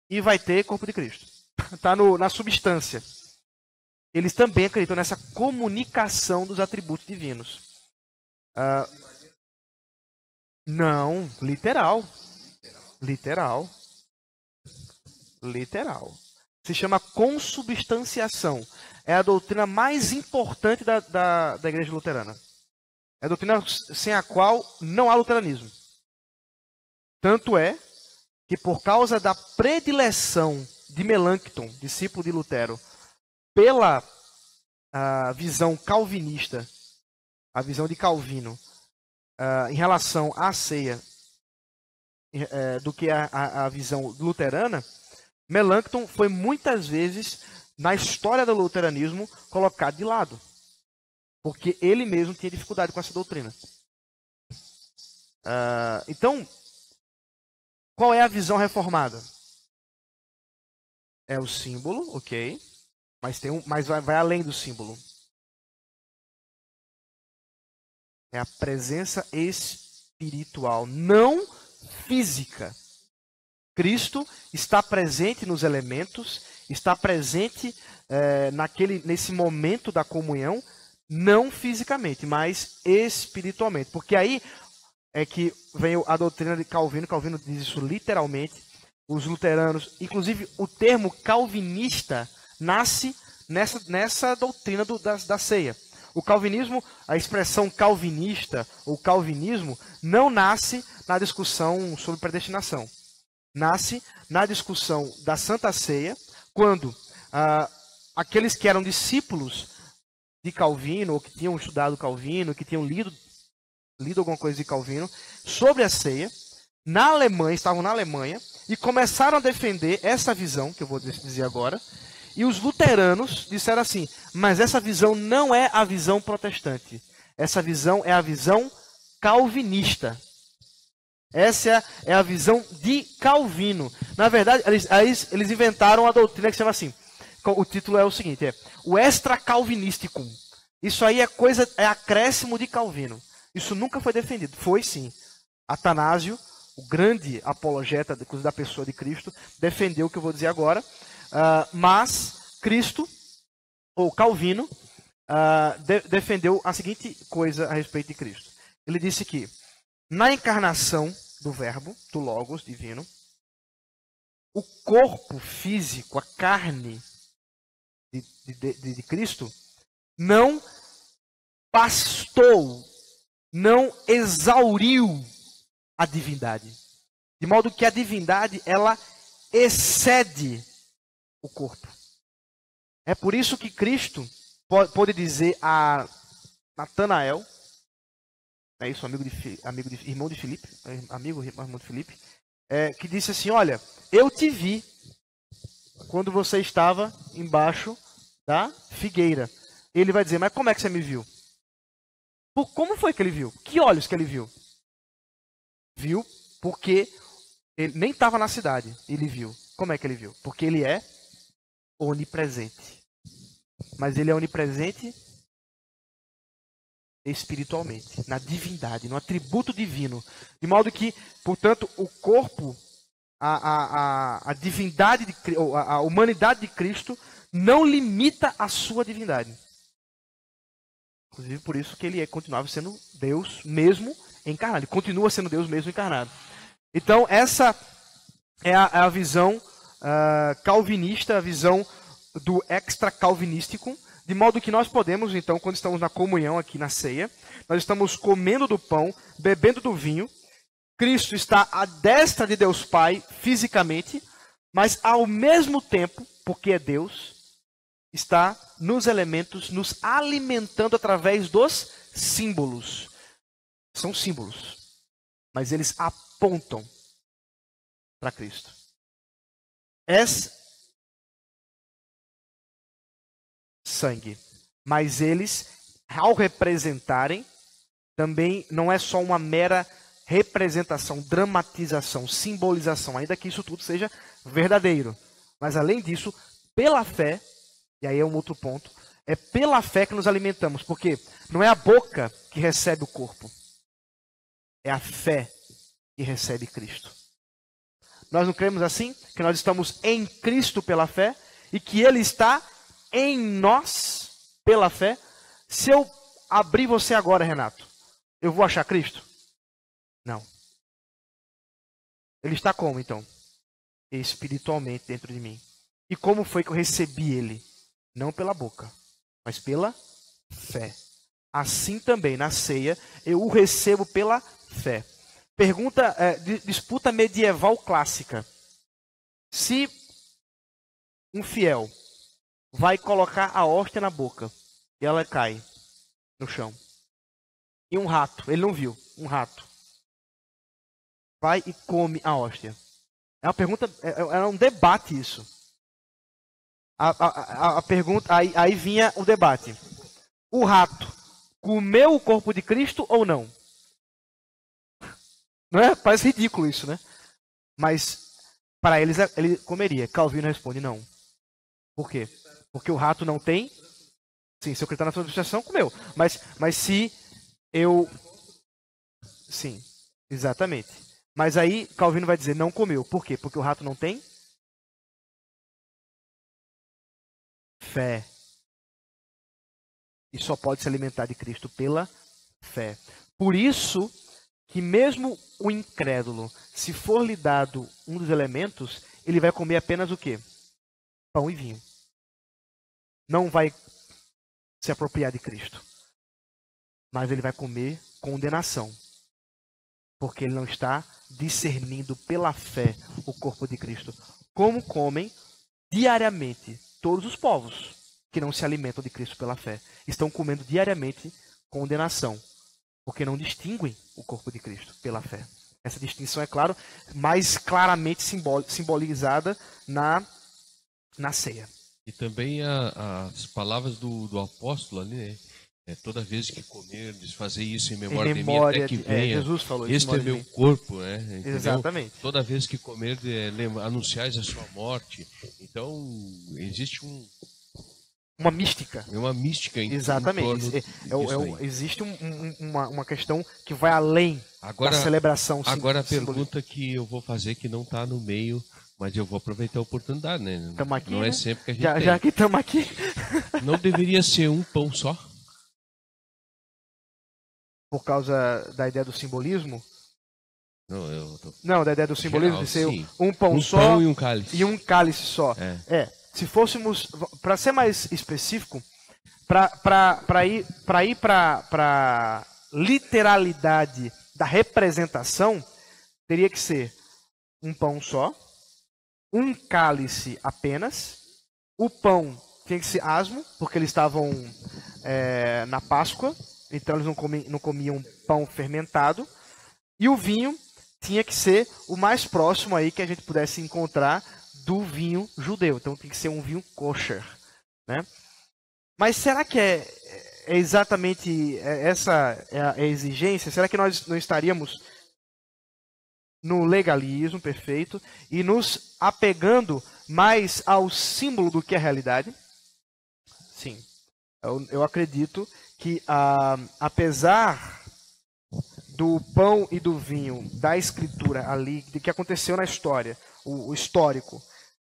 e vai ter corpo de Cristo. Está na substância. Eles também acreditam nessa comunicação dos atributos divinos. Não, literal. Se chama consubstanciação. É a doutrina mais importante da igreja luterana. É a doutrina sem a qual não há luteranismo. Tanto é que por causa da predileção de Melancton, discípulo de Lutero, pela visão calvinista, a visão de Calvino, em relação à ceia, do que a visão luterana, Melancton foi muitas vezes, na história do luteranismo, colocado de lado. Porque ele mesmo tinha dificuldade com essa doutrina. Então, qual é a visão reformada? É o símbolo, ok. Mas vai além do símbolo. É a presença espiritual, não física. Cristo está presente nos elementos, está presente nesse momento da comunhão, não fisicamente, mas espiritualmente. Porque aí é que vem a doutrina de Calvino. Calvino diz isso literalmente. Os luteranos, inclusive o termo calvinista, nasce nessa doutrina da ceia. O calvinismo, a expressão calvinista ou calvinismo, não nasce na discussão sobre predestinação. Nasce na discussão da Santa Ceia, quando aqueles que eram discípulos de Calvino, ou que tinham estudado Calvino, que tinham lido alguma coisa de Calvino, sobre a ceia, estavam na Alemanha, e começaram a defender essa visão, que eu vou dizer agora, e os luteranos disseram assim, mas essa visão não é a visão protestante. Essa visão é a visão calvinista. Essa é a visão de Calvino. Na verdade, eles inventaram a doutrina que se chama assim. O título é o seguinte, o extra-calvinisticum. Isso aí é acréscimo de Calvino. Isso nunca foi defendido. Foi sim. Atanásio, o grande apologeta da pessoa de Cristo, defendeu o que eu vou dizer agora. Mas Cristo, ou Calvino, defendeu a seguinte coisa a respeito de Cristo. Ele disse que na encarnação do Verbo, do Logos divino, o corpo físico, a carne de Cristo, não pastou, não exauriu a divindade. De modo que a divindade, ela excede o corpo. É por isso que Cristo pode dizer a Natanael, é isso, irmão de Filipe, que disse assim, olha, eu te vi quando você estava embaixo da figueira. Ele vai dizer, mas como é que você me viu? Como foi que ele viu? Que olhos que ele viu? Viu porque ele nem estava na cidade, ele viu. Como é que ele viu? Porque ele é onipresente. Mas ele é onipresente espiritualmente, na divindade, no atributo divino. De modo que, portanto, o corpo, a divindade, a humanidade de Cristo não limita a sua divindade. Inclusive por isso que ele continuava sendo Deus mesmo encarnado. Ele continua sendo Deus mesmo encarnado. Então essa é a visão calvinista, a visão do extra-calvinístico, de modo que nós podemos, então, quando estamos na comunhão aqui na ceia, nós estamos comendo do pão, bebendo do vinho, Cristo está à destra de Deus Pai fisicamente, mas ao mesmo tempo, porque é Deus, está nos elementos, nos alimentando através dos símbolos. São símbolos, mas eles apontam para Cristo. Sangue. Mas eles, ao representarem, também não é só uma mera representação, dramatização, simbolização, ainda que isso tudo seja verdadeiro. Mas além disso, pela fé, e aí é um outro ponto, é pela fé que nos alimentamos, porque não é a boca que recebe o corpo, é a fé que recebe Cristo. Nós não cremos assim? Que nós estamos em Cristo pela fé e que Ele está em nós pela fé. Se eu abrir você agora, Renato, eu vou achar Cristo? Não. Ele está como, então? Espiritualmente dentro de mim. E como foi que eu recebi Ele? Não pela boca, mas pela fé. Assim também, na ceia, eu o recebo pela fé. Disputa medieval clássica. Se um fiel vai colocar a hóstia na boca e ela cai no chão, e um rato, ele não viu, um rato vai e come a hóstia. É uma pergunta, é um debate isso. A pergunta, aí vinha o debate. O rato comeu o corpo de Cristo ou não? Não é? Parece ridículo isso, né? Mas para eles ele comeria. Calvino responde não. Por quê? Porque o rato não tem. Sim, se eu acreditar na sua substituição, comeu. Mas se eu. Sim, exatamente. Mas aí Calvino vai dizer não comeu. Por quê? Porque o rato não tem fé. E só pode se alimentar de Cristo pela fé. Por isso que mesmo o incrédulo, se for lhe dado um dos elementos, ele vai comer apenas o quê? Pão e vinho. Não vai se apropriar de Cristo. Mas ele vai comer condenação. Porque ele não está discernindo pela fé o corpo de Cristo. Como comem diariamente todos os povos que não se alimentam de Cristo pela fé. Estão comendo diariamente condenação. Porque não distinguem o corpo de Cristo pela fé. Essa distinção é, claro, mais claramente simbolizada na ceia. E também as palavras do apóstolo ali, né? Toda vez que comerdes, fazer isso em memória de mim, até que venha. Jesus falou isso. Este é meu corpo, né? Entendeu? Exatamente. Toda vez que comerdes, anunciais a sua morte. Então, existe uma mística. É uma mística exatamente. Existe uma questão que vai além da celebração. Agora a pergunta que eu vou fazer, que não está no meio, mas eu vou aproveitar a oportunidade, né? Aqui, não né? é sempre que a gente tem. Já que estamos aqui. Não deveria ser um pão só? Por causa da ideia do simbolismo? Não, da ideia do simbolismo de ser sim. um pão só pão e um cálice. E um cálice só. Se fôssemos, para ser mais específico, para ir para literalidade da representação, teria que ser um pão só, um cálice apenas, o pão tinha que ser asmo, porque eles estavam na Páscoa, então eles não comiam pão fermentado, e o vinho tinha que ser o mais próximo aí que a gente pudesse encontrar do vinho judeu. Então tem que ser um vinho kosher, né? Mas será que é exatamente essa a exigência? Será que nós não estaríamos no legalismo perfeito e nos apegando mais ao símbolo do que à realidade? Sim. Eu acredito que, apesar do pão e do vinho, da escritura ali, de que aconteceu na história, o histórico,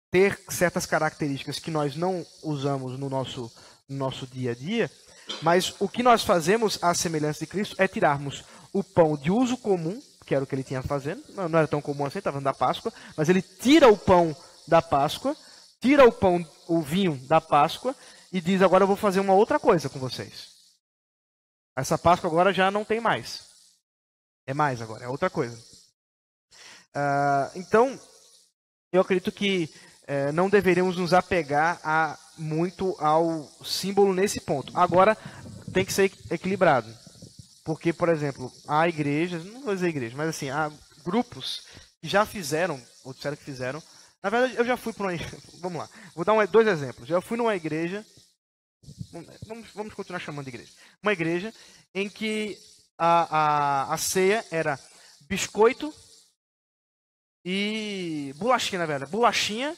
ter certas características que nós não usamos no nosso dia a dia, mas o que nós fazemos, à semelhança de Cristo, é tirarmos o pão de uso comum, que era o que ele tinha fazendo, não era tão comum assim, estava falando da Páscoa, mas ele tira o pão da Páscoa, tira o vinho da Páscoa e diz: agora eu vou fazer uma outra coisa com vocês. Essa Páscoa agora já não tem mais. É mais agora, é outra coisa. Então, eu acredito que não deveríamos nos apegar muito ao símbolo nesse ponto. Agora, tem que ser equilibrado. Porque, por exemplo, há igrejas, não vou dizer igreja, mas assim, há grupos que já fizeram, ou disseram que fizeram. Na verdade, eu já fui para uma... Vamos lá, vou dar 2 exemplos. Eu fui numa igreja, vamos continuar chamando de igreja. Uma igreja em que a ceia era biscoito e bolachinha, na verdade. Bolachinha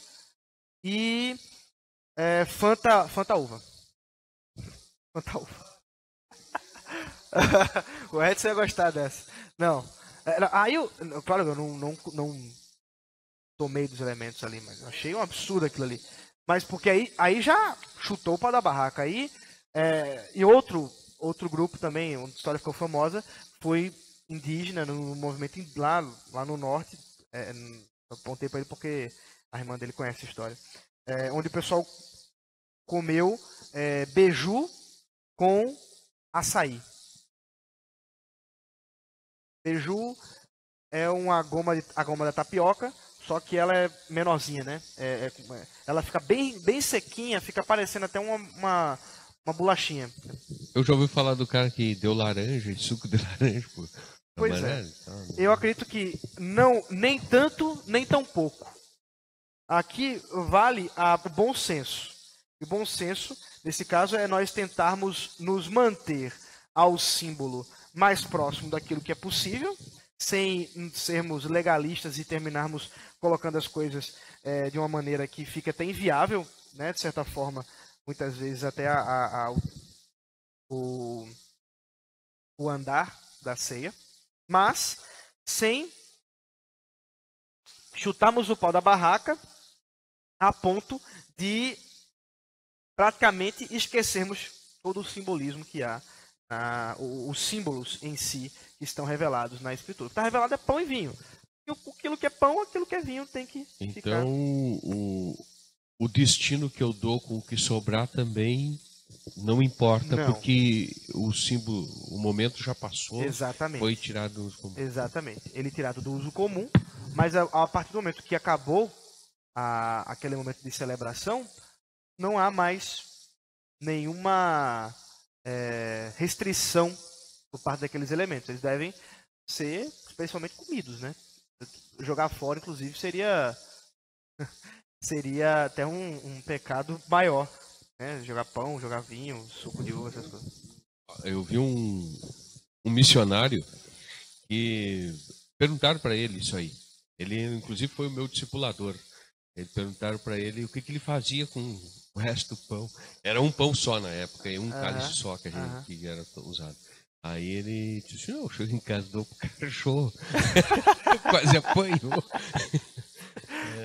e Fanta uva. Fanta uva. O Edson ia gostar dessa. Não. Aí claro, eu não tomei dos elementos ali, mas eu achei um absurdo aquilo ali. Mas porque aí já chutou o pau da barraca. Aí, e outro grupo também, uma história ficou famosa, foi indígena no movimento lá no norte. Eu apontei para ele porque a irmã dele conhece a história. Onde o pessoal comeu beiju com açaí. Beiju é a goma da tapioca, só que ela é menorzinha, né? Ela fica bem sequinha, fica parecendo até uma bolachinha. Eu já ouvi falar do cara que deu laranja, suco de laranja. Pois é. Eu acredito que não, nem tanto, nem tão pouco. Aqui vale o bom senso. E o bom senso, nesse caso, é nós tentarmos nos manter ao símbolo mais próximo daquilo que é possível, sem sermos legalistas e terminarmos colocando as coisas de uma maneira que fica até inviável, né? De certa forma, muitas vezes até o andar da ceia, mas sem chutarmos o pau da barraca a ponto de praticamente esquecermos todo o simbolismo que há, os símbolos em si que estão revelados na Escritura. Está revelado é pão e vinho. E aquilo que é pão, aquilo que é vinho tem que ficar. Então, o destino que eu dou com o que sobrar também não importa, não. Porque o símbolo, o momento já passou. Exatamente. Foi tirado do uso comum. Exatamente. Ele é tirado do uso comum, mas a partir do momento que acabou aquele momento de celebração, não há mais nenhuma restrição por parte daqueles elementos. Eles devem ser especialmente comidos, né? Jogar fora, inclusive, seria até um pecado maior, né? Jogar pão, jogar vinho, suco de uva, essas coisas. Eu vi um missionário que perguntaram para ele isso aí. Ele, inclusive, foi o meu discipulador. Perguntaram para ele o que ele fazia com o resto do pão. Era um pão só na época, e um cálice só que que era usado. Aí ele disse: não, eu chego em casa, dou pro cachorro. Quase apanhou.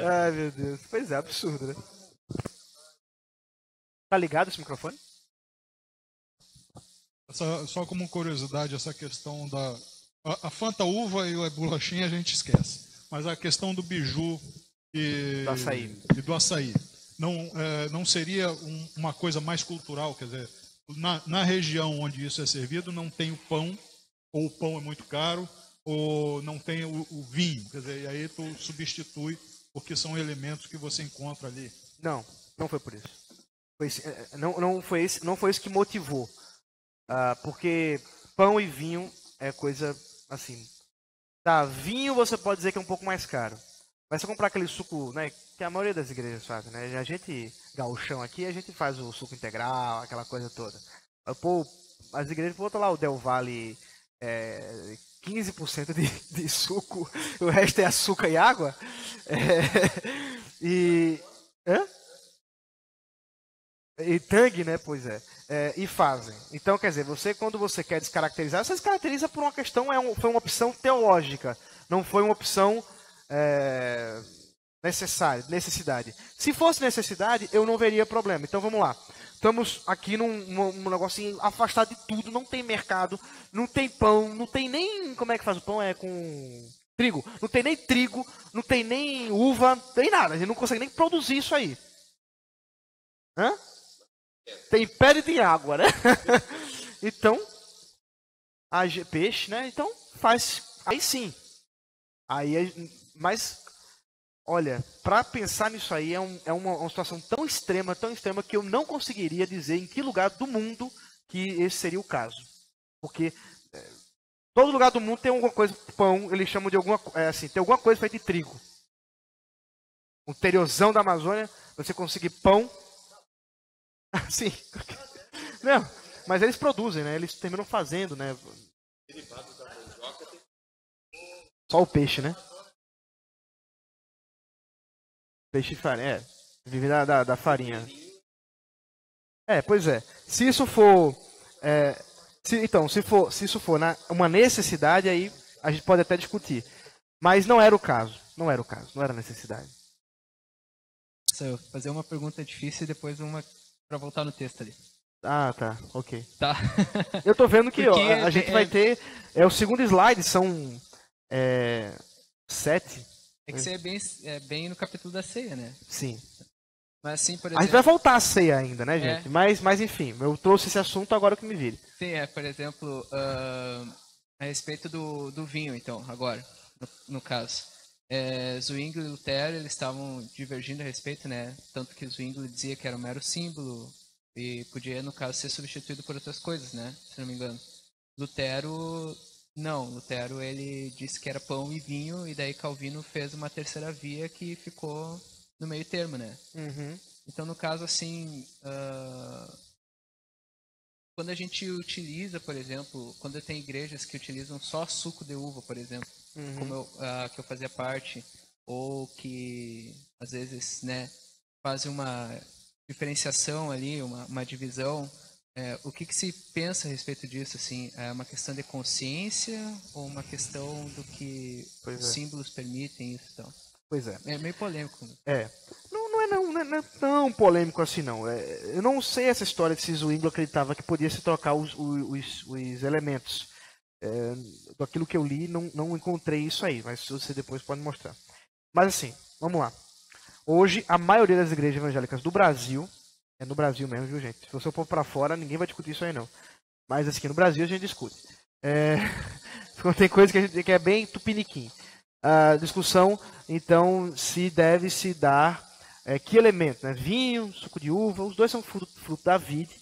Ai, meu Deus. Pois é, absurdo, né? Tá ligado esse microfone? Só como curiosidade, essa questão da A Fanta uva e a bolachinha a gente esquece. Mas a questão do biju e do açaí não seria uma coisa mais cultural? Quer dizer, na região onde isso é servido não tem o pão, ou o pão é muito caro, ou não tem o vinho. Quer dizer, e aí tu substitui, porque são elementos que você encontra ali. Não foi por isso. Não foi isso que motivou. Porque pão e vinho é coisa assim. Tá, vinho você pode dizer que é um pouco mais caro. Mas se você comprar aquele suco, né, que a maioria das igrejas fazem, né? A gente, gauchão aqui, a gente faz o suco integral, aquela coisa toda. Pô, as igrejas botam lá o Del Valle 15% de suco, o resto é açúcar e água. Hã? E Tang, né? Pois é. E fazem. Então, quer dizer, quando você quer descaracterizar, você descaracteriza por uma questão, foi uma opção teológica. Não foi uma opção necessidade. Se fosse necessidade, eu não veria problema. Então, vamos lá. Estamos aqui num negocinho afastado de tudo. Não tem mercado, não tem pão, não tem nem... Como é que faz o pão? É com trigo. Não tem nem trigo, não tem nem uva, não tem nada. A gente não consegue nem produzir isso aí. Hã? Tem pé e tem água, né? Então, peixe, né? Então, faz. Aí sim. Mas, olha, para pensar nisso aí é uma situação tão extrema, que eu não conseguiria dizer em que lugar do mundo que esse seria o caso. Porque todo lugar do mundo tem alguma coisa, pão, eles chamam de alguma assim, tem alguma coisa feita de trigo. O interiorzão da Amazônia, você conseguir pão. Sim. Não, mas eles produzem, né? Eles terminam fazendo, né? Só o peixe, né? Peixe e farinha, vive da farinha. Pois é. Se isso for, se isso for uma necessidade, aí a gente pode até discutir. Mas não era o caso. Não era necessidade. Eu vou fazer uma pergunta difícil e depois uma para voltar no texto ali. Ah, tá. Ok. Tá. Eu tô vendo que a gente vai ter... o segundo slide, são 7. É que você é bem no capítulo da ceia, né? Sim. Mas assim, por exemplo... A gente vai voltar à ceia ainda, né, gente? Mas enfim, eu trouxe esse assunto agora que me vire. Sim, por exemplo, a respeito do vinho, então, agora, no caso. Zwingli e Lutero, eles estavam divergindo a respeito, né? Tanto que Zwingli dizia que era um mero símbolo e podia, no caso, ser substituído por outras coisas, né? Se não me engano. Lutero, ele disse que era pão e vinho, e daí Calvino fez uma terceira via que ficou no meio termo, né? Uhum. Então, no caso, assim, quando a gente utiliza, por exemplo, quando tem igrejas que utilizam só suco de uva, por exemplo, como que eu fazia parte, ou que às vezes, né, fazem uma diferenciação ali, uma divisão, o que se pensa a respeito disso? Assim, é uma questão de consciência ou uma questão do que os símbolos permitem isso? Então? Pois é. É meio polêmico. Não é tão polêmico assim, não. Eu não sei essa história de se Zwingli acreditava que podia se trocar os elementos. Daquilo que eu li, não encontrei isso aí, mas você depois pode mostrar. Mas assim, vamos lá. Hoje, a maioria das igrejas evangélicas do Brasil, é no Brasil mesmo, viu, gente? Se você for para fora, ninguém vai discutir isso aí, não. Mas assim, no Brasil a gente discute. Tem coisa que é bem tupiniquim. A discussão, então, se deve se dar que elemento, né? Vinho, suco de uva, os dois são fruto da vide.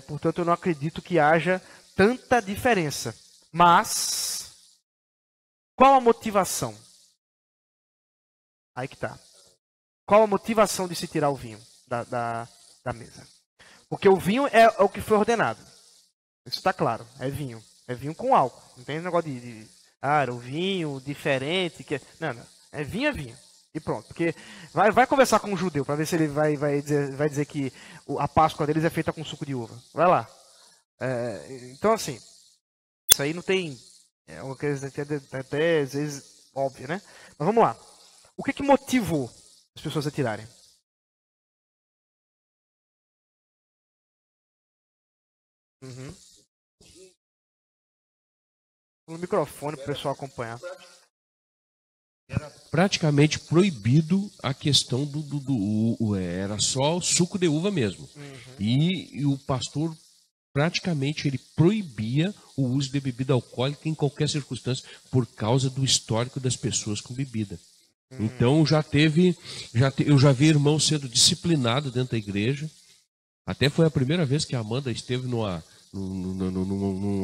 Portanto, eu não acredito que haja tanta diferença. Mas, qual a motivação? Aí que tá. Qual a motivação de se tirar o vinho da mesa? Porque o vinho é o que foi ordenado. Isso está claro. É vinho. É vinho com álcool. Não tem negócio o vinho diferente. Não. É vinho. E pronto. Porque vai conversar com um judeu para ver se ele vai dizer que a Páscoa deles é feita com suco de uva. Vai lá. Então, assim, isso aí não tem... É uma coisa até às vezes óbvia, né? Mas vamos lá. O que motivou as pessoas a tirarem? No microfone para o pessoal acompanhar. Era praticamente proibido a questão era só suco de uva mesmo. E o pastor praticamente ele proibia o uso de bebida alcoólica em qualquer circunstância por causa do histórico das pessoas com bebida. Então eu já vi irmão sendo disciplinado dentro da igreja. Até foi a primeira vez que a Amanda esteve numa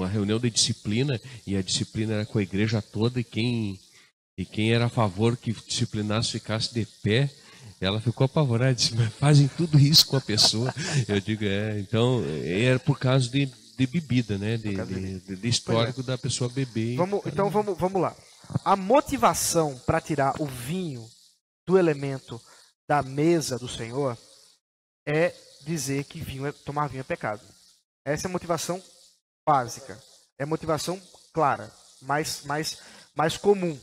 reunião de disciplina, e a disciplina era com a igreja toda, e quem era a favor que disciplinasse ficasse de pé, ela ficou apavorada, disse, mas fazem tudo isso com a pessoa. Eu digo, então, era por causa de bebida, né? De histórico da pessoa beber. Vamos lá. A motivação para tirar o vinho do elemento da mesa do Senhor é dizer que tomar vinho é pecado. Essa é a motivação básica. É a motivação clara, mais comum.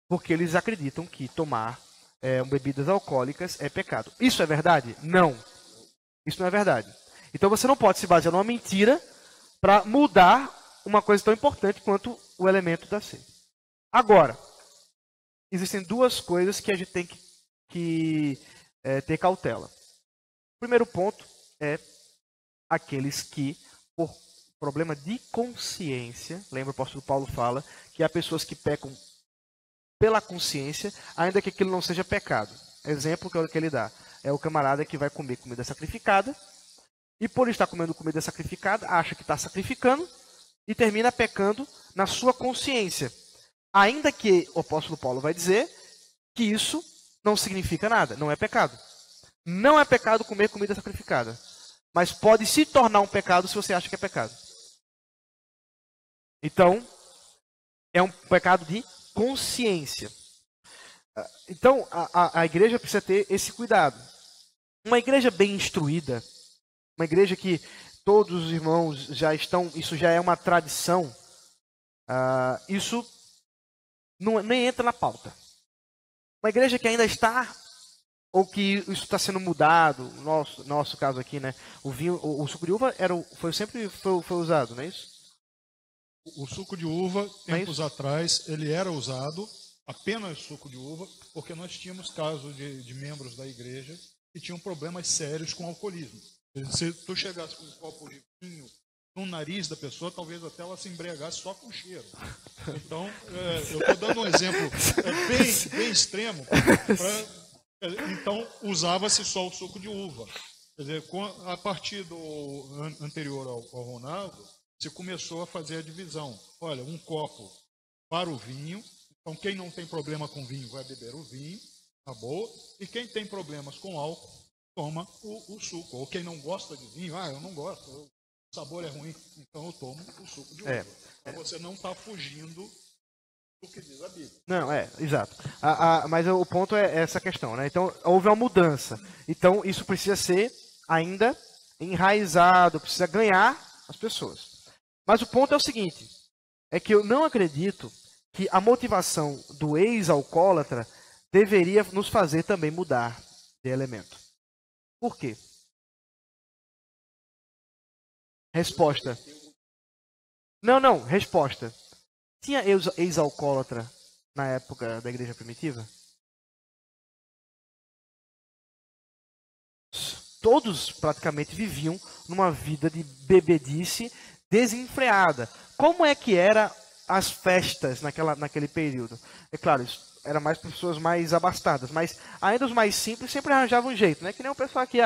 Porque eles acreditam que tomar bebidas alcoólicas é pecado. Isso é verdade? Não. Isso não é verdade. Então você não pode se basear numa mentira para mudar uma coisa tão importante quanto o elemento da ceia. Agora, existem duas coisas que a gente tem que ter cautela. O primeiro ponto é aqueles que, por problema de consciência, lembra o apóstolo Paulo fala que há pessoas que pecam pela consciência, ainda que aquilo não seja pecado. Exemplo que ele dá é o camarada que vai comer comida sacrificada e por estar comendo comida sacrificada, acha que está sacrificando e termina pecando na sua consciência. Ainda que o apóstolo Paulo vai dizer que isso não significa nada, não é pecado. Não é pecado comer comida sacrificada, mas pode se tornar um pecado se você acha que é pecado. Então, é um pecado de consciência. Então, a igreja precisa ter esse cuidado. Uma igreja bem instruída, uma igreja que todos os irmãos já estão, isso já é uma tradição, isso nem entra na pauta. Uma igreja que ainda está, ou que isso está sendo mudado, nosso caso aqui, né? O suco de uva foi usado, não é isso? O suco de uva, tempos atrás, ele era usado, apenas suco de uva, porque nós tínhamos casos de membros da igreja que tinham problemas sérios com alcoolismo. Se tu chegasse com um copo de vinho no nariz da pessoa, talvez até ela se embriagasse só com cheiro. Então, eu estou dando um exemplo bem extremo. Então, usava-se só o suco de uva. Quer dizer, a partir do anterior ao Ronaldo, se começou a fazer a divisão. Olha, um copo para o vinho. Então, quem não tem problema com vinho vai beber o vinho, tá boa. E quem tem problemas com álcool, toma o suco. Ou quem não gosta de vinho, eu não gosto, o sabor é ruim, então eu tomo o suco de uva. Então, você não está fugindo do que diz a Bíblia. Não, exato. Mas o ponto é essa questão, né? Então, houve uma mudança. Então, isso precisa ser ainda enraizado, precisa ganhar as pessoas. Mas o ponto é o seguinte, é que eu não acredito que a motivação do ex-alcoólatra deveria nos fazer também mudar de elemento. Por quê? Resposta. Não, resposta. Tinha ex-alcoólatra na época da igreja primitiva? Todos praticamente viviam numa vida de bebedice desenfreada. Como é que eram as festas naquele período? É claro, isso era mais para pessoas mais abastadas, mas ainda os mais simples sempre arranjavam um jeito, né? Que nem o pessoal aqui,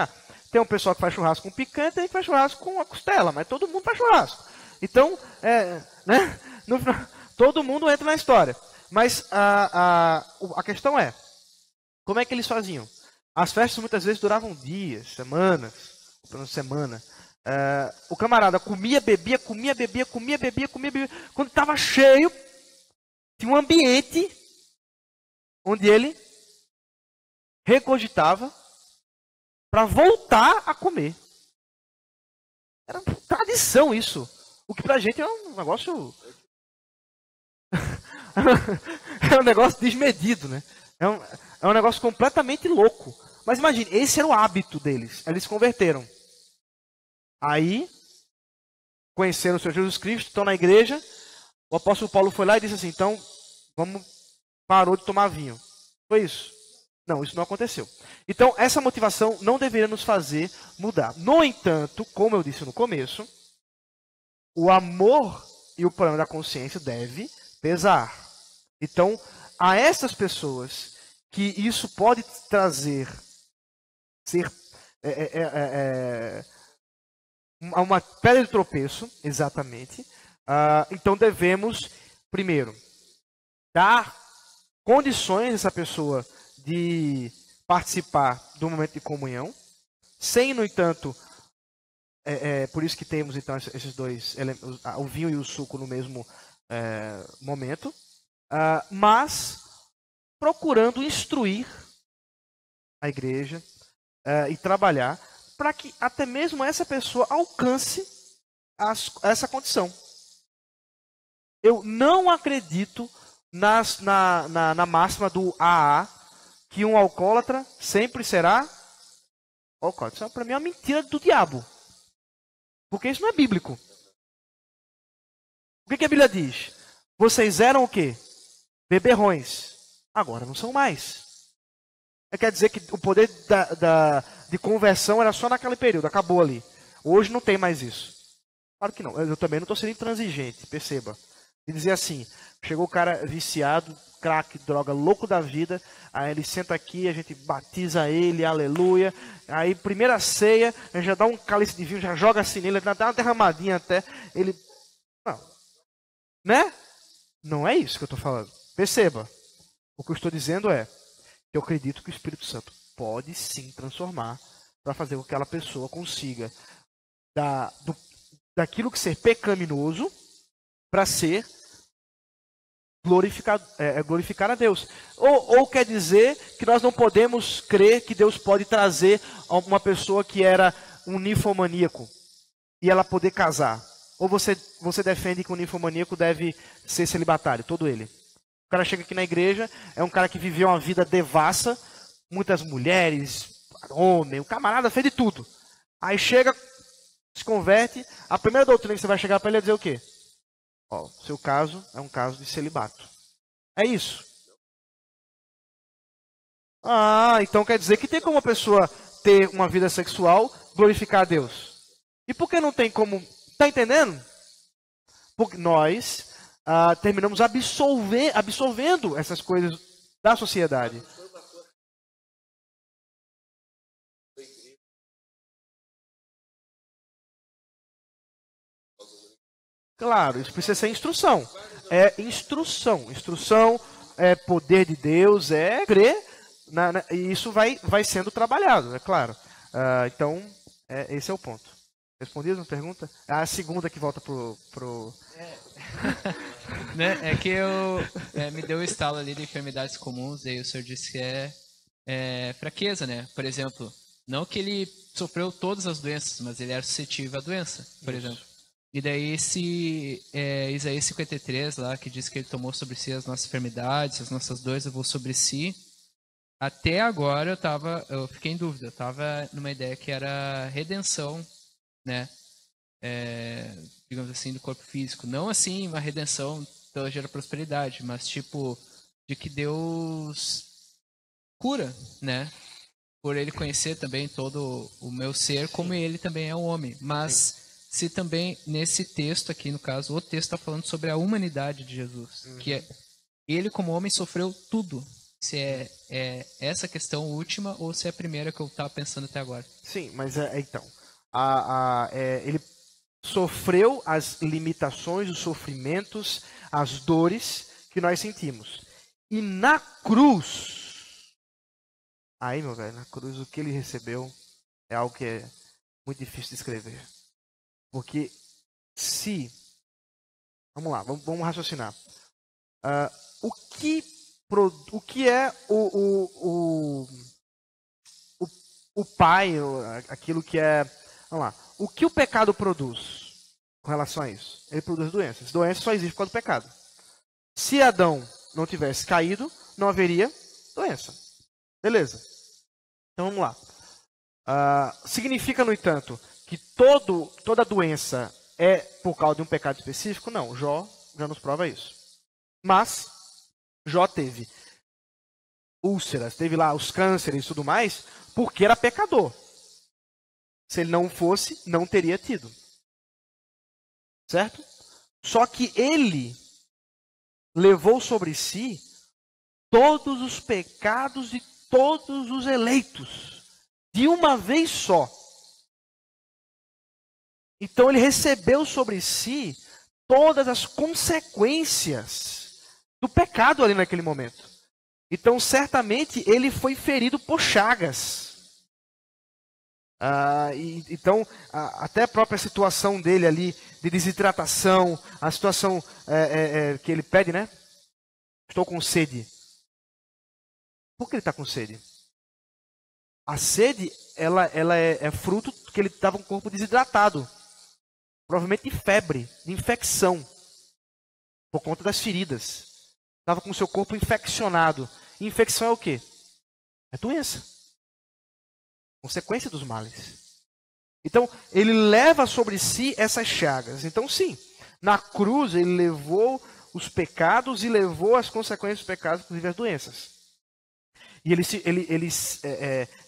tem um pessoal que faz churrasco com picante e que faz churrasco com a costela, mas todo mundo faz churrasco. Então, né? Todo mundo entra na história. Mas a questão é, como é que eles faziam? As festas muitas vezes duravam dias, semanas, ou pelo menos semana. O camarada comia, bebia. Quando estava cheio, tinha um ambiente onde ele regurgitava para voltar a comer. Era tradição isso. O que pra gente é um negócio... é um negócio desmedido, né? É um negócio completamente louco. Mas imagine, esse era o hábito deles. Eles se converteram. Aí, conheceram o Senhor Jesus Cristo, estão na igreja. o apóstolo Paulo foi lá e disse assim, então, parou de tomar vinho. Foi isso? Não, isso não aconteceu. Então, essa motivação não deveria nos fazer mudar. No entanto, como eu disse no começo, o amor e o problema da consciência deve pesar. Então, a essas pessoas que isso pode trazer, uma pedra de tropeço, exatamente. Então devemos, primeiro, dar condições a essa pessoa de participar do momento de comunhão, sem, no entanto, por isso que temos então esses dois elementos, o vinho e o suco no mesmo momento, mas procurando instruir a igreja e trabalhar para que até mesmo essa pessoa alcance essa condição. Eu não acredito na máxima do AA, que um alcoólatra sempre será alcoólatra. Isso para mim é uma mentira do diabo. Porque isso não é bíblico. O que a Bíblia diz? Vocês eram o quê? Beberrões. Agora não são mais. Quer dizer que o poder de conversão era só naquele período, acabou ali. Hoje não tem mais isso. Claro que não. Eu também não estou sendo intransigente, perceba. E dizer assim, chegou o cara viciado, crack, droga, louco da vida, aí ele senta aqui, a gente batiza ele, aleluia. Aí primeira ceia, a gente já dá um cálice de vinho, já joga assim nele, dá uma derramadinha até, ele... Não. Né? Não é isso que eu estou falando. Perceba. O que eu estou dizendo é que eu acredito que o Espírito Santo pode sim transformar para fazer com que aquela pessoa consiga daquilo que ser pecaminoso para ser glorificar a Deus. Ou quer dizer que nós não podemos crer que Deus pode trazer uma pessoa que era um ninfomaníaco e ela poder casar. Ou você defende que o ninfomaníaco deve ser celibatário, todo ele. O cara chega aqui na igreja, é um cara que viveu uma vida devassa, muitas mulheres, homem, o camarada fez de tudo. Aí chega, se converte, a primeira doutrina que você vai chegar para ele é dizer o quê? Ó, seu caso é um caso de celibato. É isso. Então quer dizer que tem como a pessoa ter uma vida sexual, glorificar a Deus. E por que não tem como? Está entendendo? Porque nós terminamos absorvendo essas coisas da sociedade. Claro, isso precisa ser instrução. É instrução. Instrução é poder de Deus, é crer. E isso vai sendo trabalhado, é claro. Então, esse é o ponto. Respondi a pergunta? A segunda que volta pro... Né? É que me deu o estalo ali de enfermidades comuns, e o senhor disse que é fraqueza, né? Por exemplo, não que ele sofreu todas as doenças, mas ele era suscetível à doença, por exemplo. E daí Isaías 53 lá, que diz que ele tomou sobre si as nossas enfermidades, as nossas dores, levou sobre si. Até agora eu fiquei em dúvida, eu estava numa ideia que era redenção, né? Digamos assim, do corpo físico. Não assim uma redenção pela gera prosperidade, mas tipo de que Deus cura, né? Por ele conhecer também todo o meu ser, como ele também é um homem. Mas se também nesse texto aqui, no caso, o texto está falando sobre a humanidade de Jesus, que ele como homem sofreu tudo. Se é essa questão última ou se é a primeira que eu estava pensando até agora. Sim, mas então ele sofreu as limitações, os sofrimentos, as dores que nós sentimos. E na cruz, aí meu velho, na cruz o que ele recebeu é algo que é muito difícil de escrever. Porque vamos lá, vamos raciocinar. O que é o pai, aquilo que é... Vamos lá. O que o pecado produz com relação a isso? Ele produz doenças. Doenças só existem por causa do pecado. Se Adão não tivesse caído, não haveria doença. Beleza. Então vamos lá. Significa, no entanto, que toda doença é por causa de um pecado específico? Não. Jó já nos prova isso. Mas Jó teve úlceras, teve lá os cânceres e tudo mais, porque era pecador. Se ele não fosse, não teria tido. Certo? Só que ele levou sobre si todos os pecados de todos os eleitos, de uma vez só. Então ele recebeu sobre si todas as consequências do pecado ali naquele momento. Então certamente ele foi ferido por chagas. Então, até a própria situação dele ali, de desidratação, a situação que ele pede, né? Estou com sede. Por que ele está com sede? A sede, ela é fruto que ele estava com o corpo desidratado. Provavelmente de febre, de infecção. Por conta das feridas. Estava com o seu corpo infeccionado. E infecção é o quê? É doença. Consequência dos males. Então, ele leva sobre si essas chagas. Então, sim, na cruz ele levou os pecados e levou as consequências dos pecados, inclusive as doenças. E ele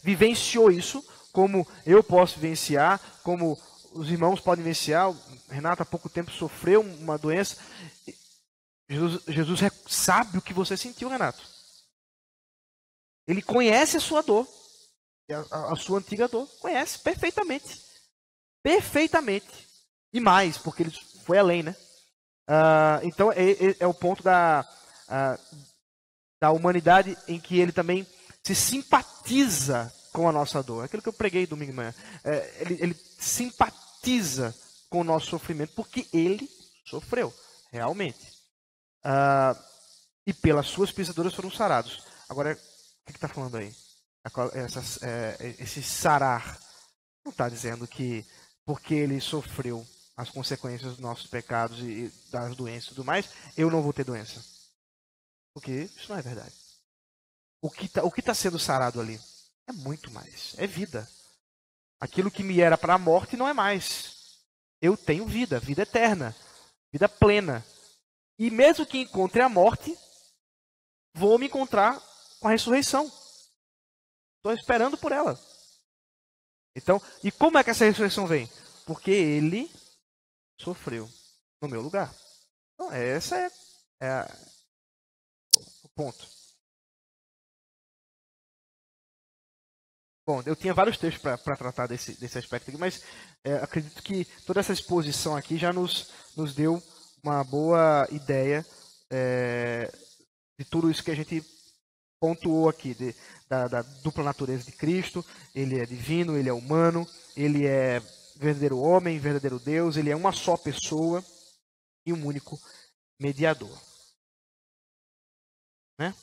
vivenciou isso, como eu posso vivenciar, como os irmãos podem vivenciar. O Renato há pouco tempo sofreu uma doença. Jesus sabe o que você sentiu, Renato. Ele conhece a sua dor. A sua antiga dor, conhece perfeitamente. Perfeitamente. E mais, porque ele foi além, né? Então, é o ponto da humanidade em que ele também se simpatiza com a nossa dor. Aquilo que eu preguei domingo de manhã. Ele simpatiza com o nosso sofrimento, porque ele sofreu, realmente. E pelas suas pisaduras foram sarados. Agora, o que está falando aí? Esse sarar não está dizendo que porque ele sofreu as consequências dos nossos pecados e das doenças e tudo mais, eu não vou ter doença. Porque isso não é verdade. O que está sendo sarado ali é muito mais. É vida. Aquilo que me era para a morte não é mais. Eu tenho vida, vida eterna, vida plena. E mesmo que encontre a morte, vou me encontrar com a ressurreição. Estou esperando por ela. Então, e como é que essa ressurreição vem? Porque ele sofreu no meu lugar. Então, essa é o ponto. Bom, eu tinha vários textos para tratar desse aspecto aqui, mas acredito que toda essa exposição aqui já nos deu uma boa ideia de tudo isso que a gente pontuou aqui, da dupla natureza de Cristo. Ele é divino, ele é humano, ele é verdadeiro homem, verdadeiro Deus, ele é uma só pessoa e um único mediador. Né?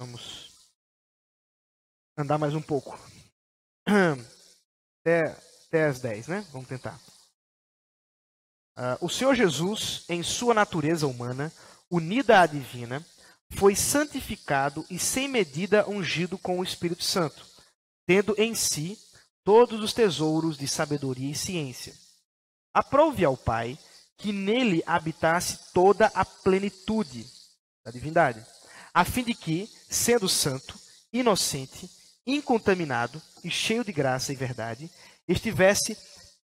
Vamos andar mais um pouco. Até as 10, né? Vamos tentar. O Senhor Jesus, em sua natureza humana, unida à divina, foi santificado e sem medida ungido com o Espírito Santo, tendo em si todos os tesouros de sabedoria e ciência. Aprove ao Pai que nele habitasse toda a plenitude da divindade, a fim de que, sendo santo, inocente, incontaminado e cheio de graça e verdade, estivesse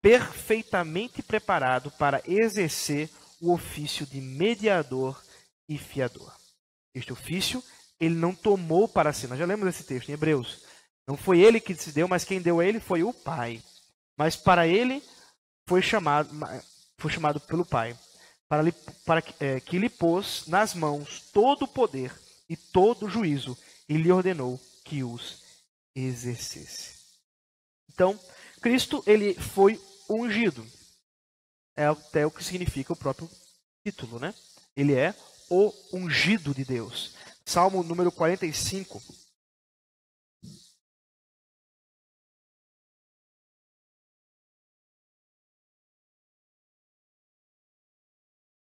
perfeitamente preparado para exercer o ofício de mediador e fiador. Este ofício ele não tomou para si. Nós já lemos esse texto em Hebreus. Não foi ele que se deu, mas quem deu a ele foi o Pai. Mas para ele foi chamado pelo Pai, para que lhe pôs nas mãos todo o poder e todo o juízo e lhe ordenou que os exercesse. Então, Cristo ele foi ungido. É até o que significa o próprio título, né? Ele é o ungido de Deus. Salmo número 45.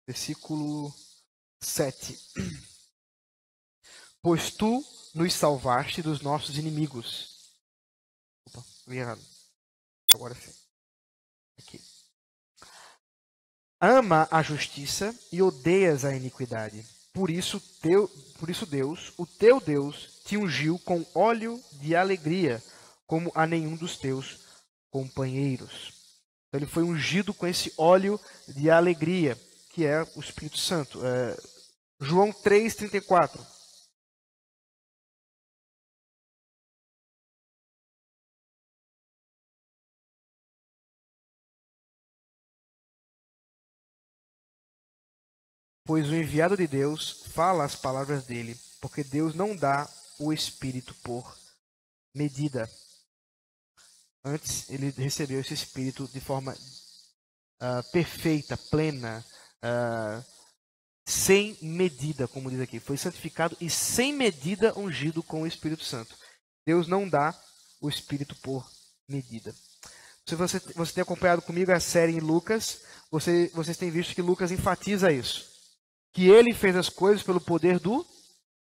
Versículo 7. Pois tu nos salvaste dos nossos inimigos. Opa, li errado. Agora sim. Aqui. ama a justiça e odeias a iniquidade. Por isso Deus, o teu Deus, te ungiu com óleo de alegria, como a nenhum dos teus companheiros. Então, ele foi ungido com esse óleo de alegria, que é o Espírito Santo. João 3,34. Pois o enviado de Deus fala as palavras dele, porque Deus não dá o Espírito por medida. Antes, ele recebeu esse Espírito de forma perfeita, plena, sem medida, como diz aqui. Foi santificado e sem medida ungido com o Espírito Santo. Deus não dá o Espírito por medida. Se você tem acompanhado comigo a série em Lucas, vocês têm visto que Lucas enfatiza isso. Que ele fez as coisas pelo poder do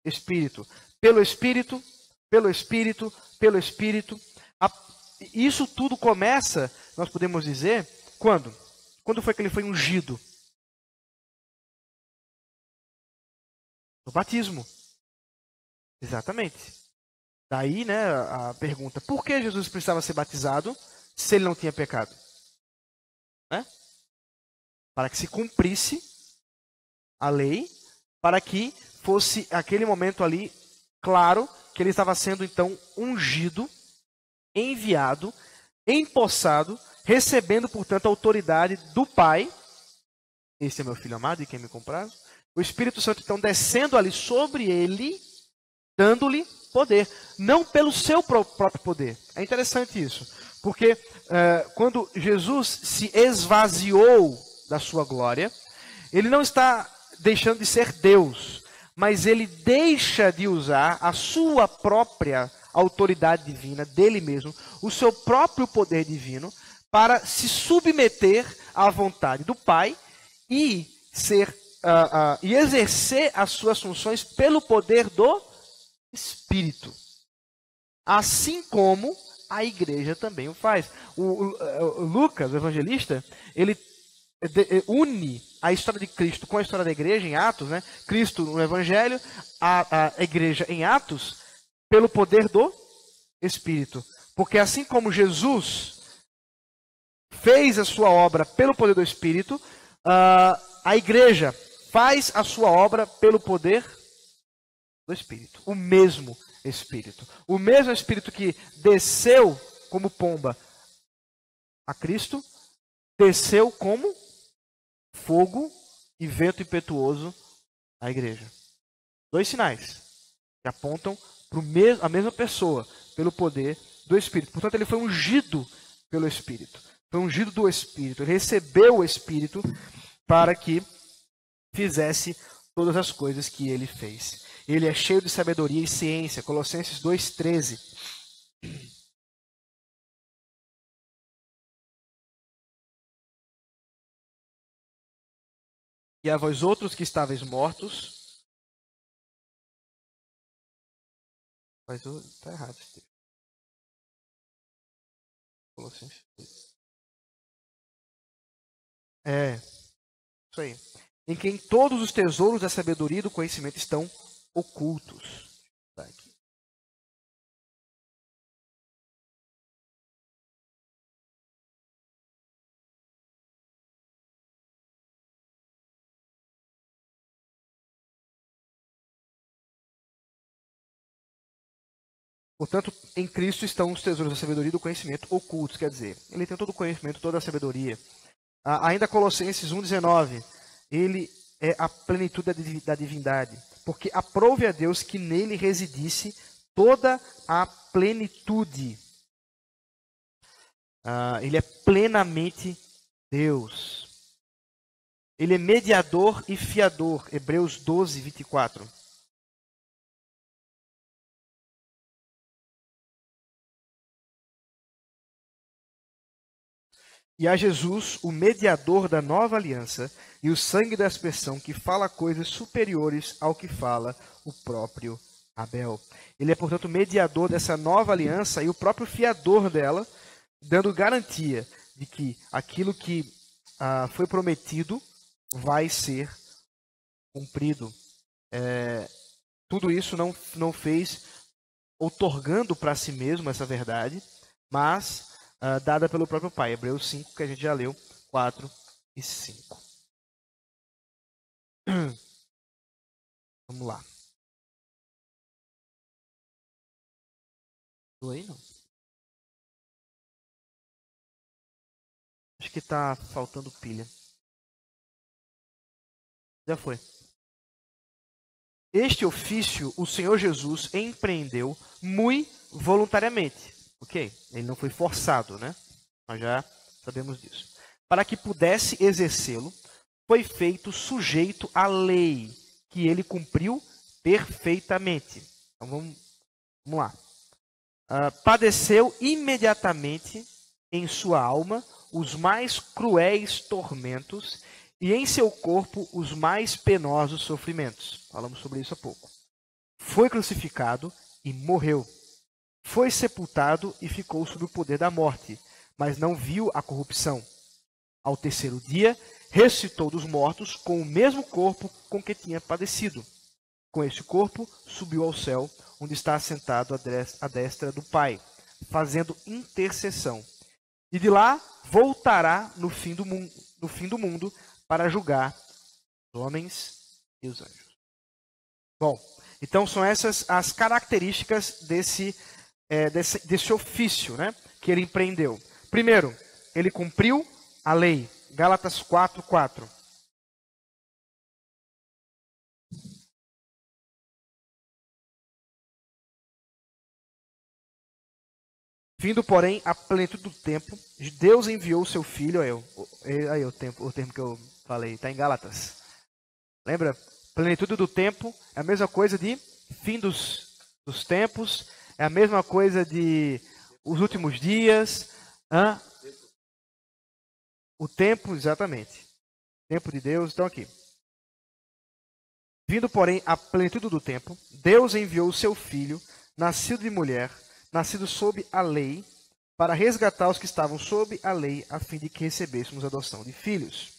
Espírito. Pelo Espírito, pelo Espírito, pelo Espírito. Isso tudo começa, nós podemos dizer, quando? Quando foi que ele foi ungido? No batismo. Exatamente. Daí, né, a pergunta, por que Jesus precisava ser batizado se ele não tinha pecado? Né? Para que se cumprisse a lei, para que fosse aquele momento ali claro que ele estava sendo então ungido, enviado, empossado, recebendo, portanto, a autoridade do Pai. Esse é meu filho amado e quem me compraz. O Espírito Santo então descendo ali sobre ele, dando-lhe poder, não pelo seu próprio poder. É interessante isso, porque quando Jesus se esvaziou da sua glória, ele não está deixando de ser Deus, mas ele deixa de usar a sua própria autoridade divina, dele mesmo, o seu próprio poder divino, para se submeter à vontade do Pai e exercer as suas funções pelo poder do Espírito. Assim como a igreja também o faz. O Lucas, o evangelista, ele une a história de Cristo com a história da igreja em Atos, né? Cristo no Evangelho, a igreja em Atos, pelo poder do Espírito. Porque assim como Jesus fez a sua obra pelo poder do Espírito, a igreja faz a sua obra pelo poder do Espírito. O mesmo Espírito. O mesmo Espírito que desceu como pomba a Cristo, desceu como fogo e vento impetuoso à igreja. Dois sinais que apontam para a mesma pessoa, pelo poder do Espírito. Portanto, ele foi ungido pelo Espírito. Foi ungido do Espírito. Ele recebeu o Espírito para que fizesse todas as coisas que ele fez. Ele é cheio de sabedoria e ciência. Colossenses 2,13. E a vós outros que estáveis mortos. Mas está errado esse texto. Colossenses 2. Isso aí. Em quem todos os tesouros da sabedoria e do conhecimento estão ocultos. Tá aqui. Portanto, em Cristo estão os tesouros da sabedoria e do conhecimento ocultos. Quer dizer, ele tem todo o conhecimento, toda a sabedoria. Ainda Colossenses 1,19. Ele é a plenitude da divindade. Porque aprove a Deus que nele residisse toda a plenitude. Ele é plenamente Deus. Ele é mediador e fiador. Hebreus 12, 24. E a Jesus, o mediador da nova aliança, e o sangue da aspersão, que fala coisas superiores ao que fala o próprio Abel. Ele é, portanto, mediador dessa nova aliança e o próprio fiador dela, dando garantia de que aquilo que foi prometido vai ser cumprido. Tudo isso não fez outorgando para si mesmo essa verdade, mas dada pelo próprio Pai. Hebreus 5, que a gente já leu, 4 e 5. Vamos lá. Estou aí, não? Acho que está faltando pilha. Já foi. Este ofício o Senhor Jesus empreendeu muito voluntariamente. Ok? Ele não foi forçado, né? Nós já sabemos disso. Para que pudesse exercê-lo, foi feito sujeito à lei, que ele cumpriu perfeitamente. Então vamos lá. Padeceu imediatamente em sua alma os mais cruéis tormentos e em seu corpo os mais penosos sofrimentos. Falamos sobre isso há pouco. Foi crucificado e morreu. Foi sepultado e ficou sob o poder da morte, mas não viu a corrupção. Ao terceiro dia, ressuscitou dos mortos com o mesmo corpo com que tinha padecido. Com este corpo, subiu ao céu, onde está assentado à destra do Pai, fazendo intercessão. E de lá voltará no fim do mundo para julgar os homens e os anjos. Bom, então são essas as características desse ofício, né, que ele empreendeu. Primeiro, ele cumpriu a lei. Gálatas 4:4. Vindo, porém, a plenitude do tempo, Deus enviou o seu filho. Aí o termo que eu falei, está em Gálatas. Lembra? Plenitude do tempo é a mesma coisa de fim dos tempos, é a mesma coisa de os últimos dias. O tempo, exatamente. Tempo de Deus. Então aqui. Vindo, porém, a plenitude do tempo, Deus enviou o seu filho, nascido de mulher, nascido sob a lei, para resgatar os que estavam sob a lei, a fim de que recebêssemos a adoção de filhos.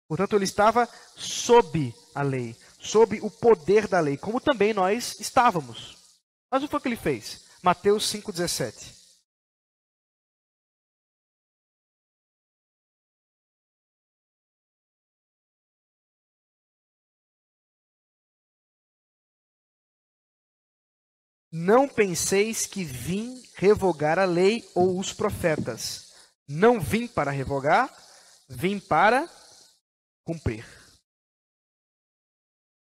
Portanto, ele estava sob a lei, sob o poder da lei, como também nós estávamos. Mas o que foi que ele fez? Mateus 5,17. Não penseis que vim revogar a lei ou os profetas. Não vim para revogar, vim para cumprir.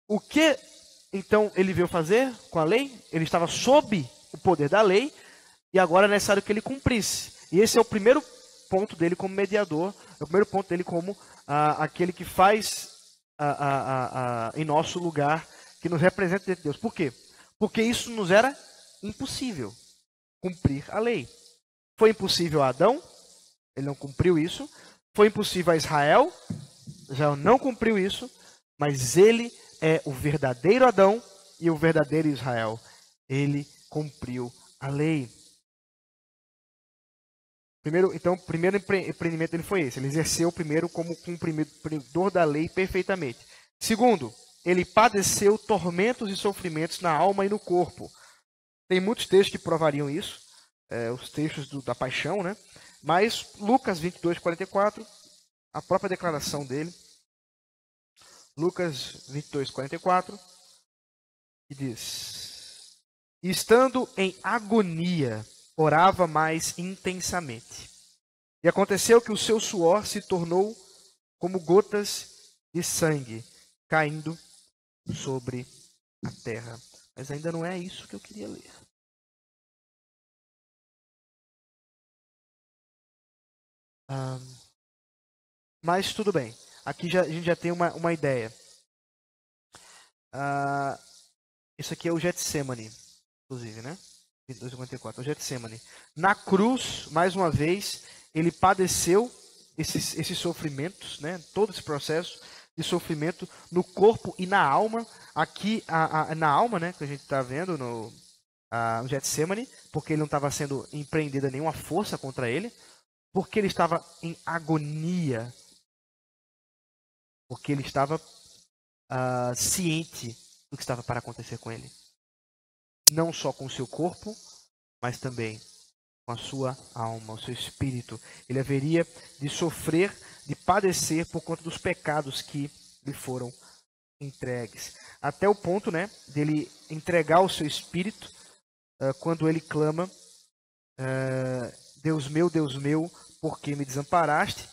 O que, então, ele veio fazer com a lei? Ele estava sob o poder da lei e agora é necessário que ele cumprisse. E esse é o primeiro ponto dele como mediador, é o primeiro ponto dele como aquele que faz em nosso lugar, que nos representa diante de Deus. Por quê? Porque isso nos era impossível, cumprir a lei. Foi impossível a Adão, ele não cumpriu isso. Foi impossível a Israel não cumpriu isso. Mas ele é o verdadeiro Adão e o verdadeiro Israel. Ele cumpriu a lei. O primeiro empreendimento dele foi esse. Ele exerceu primeiro como cumpridor da lei perfeitamente. Segundo, ele padeceu tormentos e sofrimentos na alma e no corpo. Tem muitos textos que provariam isso, os textos da paixão, né? Mas Lucas 22:44, a própria declaração dele, Lucas 22:44, que diz: estando em agonia, orava mais intensamente. E aconteceu que o seu suor se tornou como gotas de sangue, caindo sobre a terra. Mas ainda não é isso que eu queria ler. Mas tudo bem. Aqui a gente já tem uma ideia. Isso aqui é o Getsemane, inclusive, né? 22:54, o Getsemane. Na cruz, mais uma vez, ele padeceu esses sofrimentos, né? Todo esse processo de sofrimento no corpo e na alma. Aqui, na alma, né, que a gente está vendo no Getsemane, porque ele não estava sendo empreendida nenhuma força contra ele, porque ele estava em agonia. porque ele estava ciente do que estava para acontecer com ele. Não só com o seu corpo, mas também com a sua alma, o seu espírito. Ele haveria de sofrer, de padecer por conta dos pecados que lhe foram entregues. Até o ponto, né, dele entregar o seu espírito quando ele clama, Deus meu, por que me desamparaste?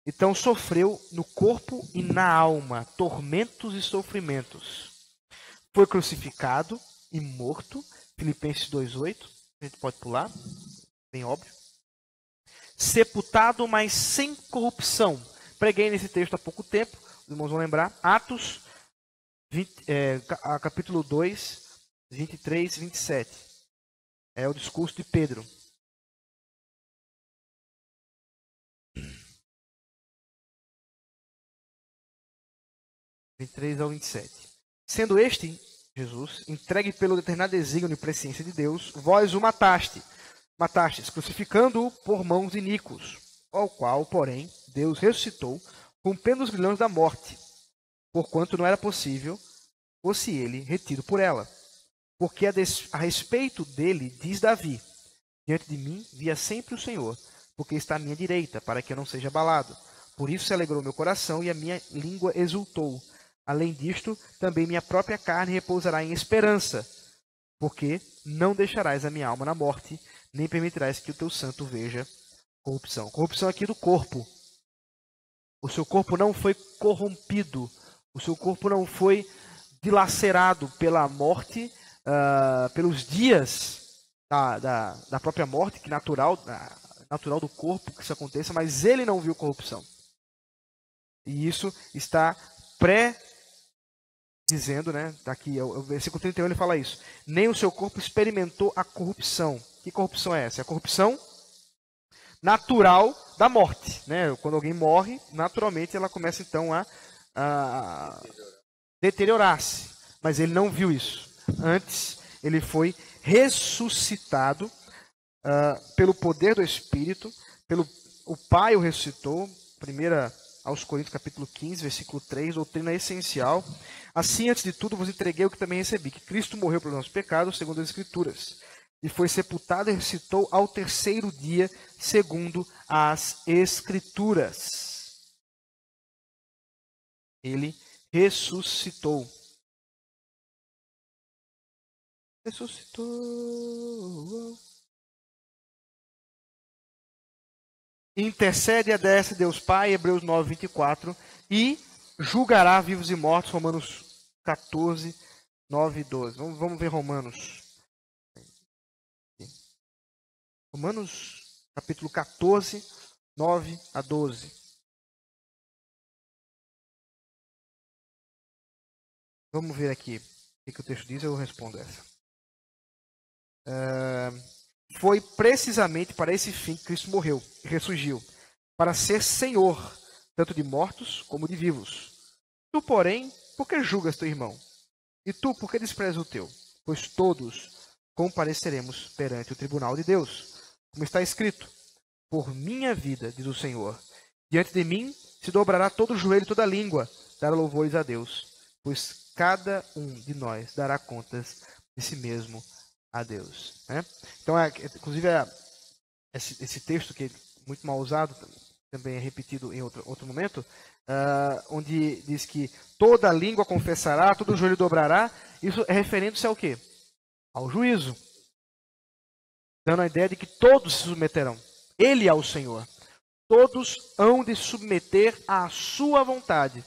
Então sofreu no corpo e na alma tormentos e sofrimentos. Foi crucificado e morto. Filipenses 2:8. A gente pode pular, bem óbvio. Sepultado, mas sem corrupção. Preguei nesse texto há pouco tempo, os irmãos vão lembrar. Atos, capítulo 2, 23 e 27. É o discurso de Pedro. 23 ao 27. Sendo este, Jesus, entregue pelo determinado desígnio e presciência de Deus, vós o matastes, crucificando-o por mãos iníquos, ao qual, porém, Deus ressuscitou, rompendo os grilhões da morte, porquanto não era possível fosse ele retido por ela. Porque a respeito dele, diz Davi, diante de mim via sempre o Senhor, porque está à minha direita, para que eu não seja abalado. Por isso se alegrou meu coração e a minha língua exultou. Além disto, também minha própria carne repousará em esperança, porque não deixarás a minha alma na morte, nem permitirás que o teu santo veja corrupção. Corrupção aqui do corpo. O seu corpo não foi corrompido, o seu corpo não foi dilacerado pela morte, pelos dias da própria morte, que natural do corpo que isso aconteça, mas ele não viu corrupção. E isso está dizendo, né, daqui o versículo 31 ele fala isso. Nem o seu corpo experimentou a corrupção. Que corrupção é essa? É a corrupção natural da morte, né? Quando alguém morre, naturalmente ela começa então a deteriorar-se. Mas ele não viu isso. Antes, ele foi ressuscitado pelo poder do Espírito, o Pai o ressuscitou. Primeira aos Coríntios, capítulo 15, versículo 3, doutrina essencial. Assim, antes de tudo, vos entreguei o que também recebi, que Cristo morreu pelos nossos pecados, segundo as Escrituras, e foi sepultado e ressuscitou ao terceiro dia, segundo as Escrituras. Ele ressuscitou. Intercede a destra de Deus Pai, Hebreus 9, 24, e julgará vivos e mortos, Romanos 14, 9 e 12. Vamos ver Romanos. Romanos, capítulo 14, 9 a 12. Vamos ver aqui o que o texto diz, eu respondo essa. Foi precisamente para esse fim que Cristo morreu e ressurgiu, para ser Senhor, tanto de mortos como de vivos. Tu, porém, por que julgas teu irmão? E tu, por que desprezas o teu? Pois todos compareceremos perante o tribunal de Deus. Como está escrito, por minha vida, diz o Senhor, diante de mim se dobrará todo o joelho e toda a língua, dará louvores a Deus, pois cada um de nós dará contas de si mesmo a Deus. Né? Então, inclusive, esse texto, que é muito mal usado, também é repetido em outro momento, onde diz que toda língua confessará, todo joelho dobrará, isso é referente-se ao quê? Ao juízo. Dando a ideia de que todos se submeterão. Ele é o Senhor. Todos hão de submeter à sua vontade.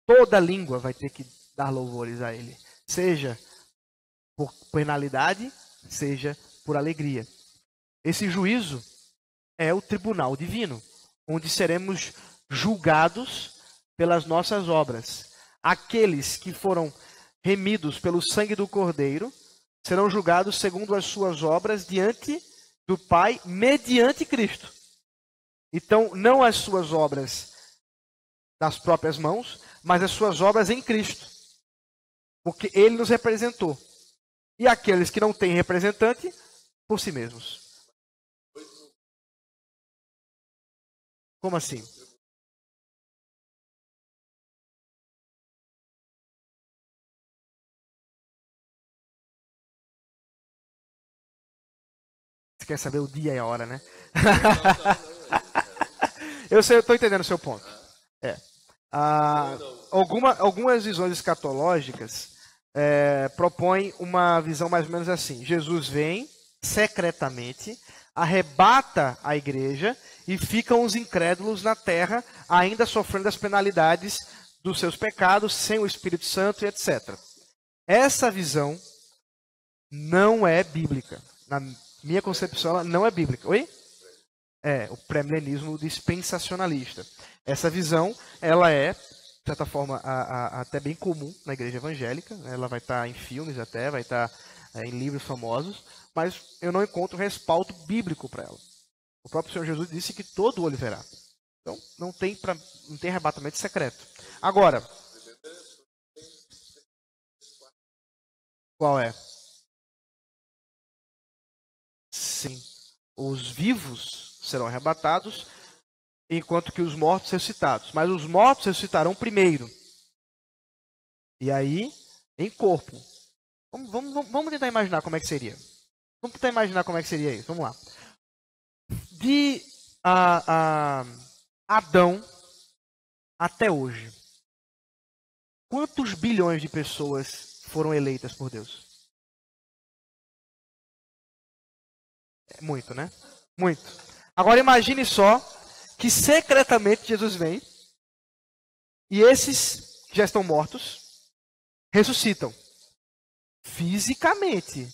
Toda língua vai ter que dar louvores a Ele. Seja por penalidade, seja por alegria. Esse juízo é o tribunal divino, onde seremos julgados pelas nossas obras. Aqueles que foram remidos pelo sangue do Cordeiro serão julgados segundo as suas obras diante do Pai, mediante Cristo. Então, não as suas obras das próprias mãos, mas as suas obras em Cristo. Porque Ele nos representou. E aqueles que não têm representante, por si mesmos. Como assim? quer saber o dia e a hora, né? Eu estou entendendo o seu ponto. Algumas visões escatológicas propõem uma visão mais ou menos assim. Jesus vem secretamente, arrebata a igreja e ficam os incrédulos na terra, ainda sofrendo as penalidades dos seus pecados, sem o Espírito Santo e etc. Essa visão não é bíblica. Na minha concepção, ela não é bíblica. Oi? O pré-milenismo dispensacionalista. Essa visão, ela é, de certa forma, até bem comum na igreja evangélica. Ela vai estar em filmes até, vai estar em livros famosos, mas eu não encontro respaldo bíblico para ela. O próprio Senhor Jesus disse que todo olho verá. Então, não tem arrebatamento secreto. Agora, qual é? Sim, os vivos serão arrebatados, enquanto que os mortos ressuscitados. Mas os mortos ressuscitarão primeiro. E aí, em corpo. Vamos tentar imaginar como é que seria. Vamos tentar imaginar como é que seria isso. Vamos lá. De Adão até hoje, quantos bilhões de pessoas foram eleitas por Deus? É muito, né? Muito. Agora imagine só que secretamente Jesus vem e esses que já estão mortos ressuscitam. Fisicamente.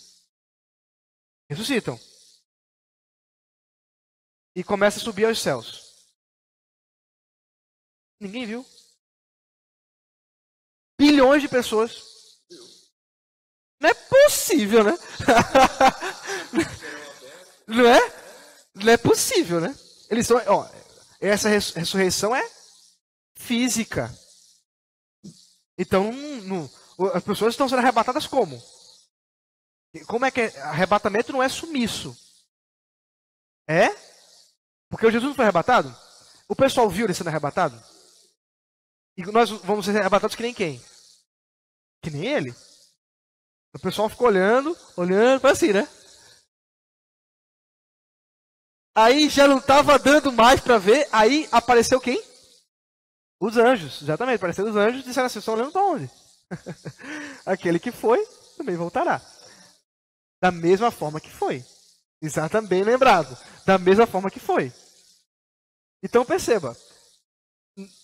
Ressuscitam. E começa a subir aos céus. Ninguém viu. Bilhões de pessoas. Não é possível, né? Não é? Não é possível, né? Eles são, essa ressurreição é física. Então, as pessoas estão sendo arrebatadas como? Como é que é? Arrebatamento não é sumiço. É? Porque o Jesus não foi arrebatado? O pessoal viu ele sendo arrebatado? E nós vamos ser arrebatados que nem quem? Que nem ele. O pessoal ficou olhando, foi assim, né? Aí já não estava dando mais para ver, aí apareceu quem? Os anjos, exatamente, apareceram os anjos e disseram assim, vocês estão olhando para onde? Aquele que foi, também voltará. Da mesma forma que foi. Exatamente, bem lembrado. Da mesma forma que foi. Então perceba,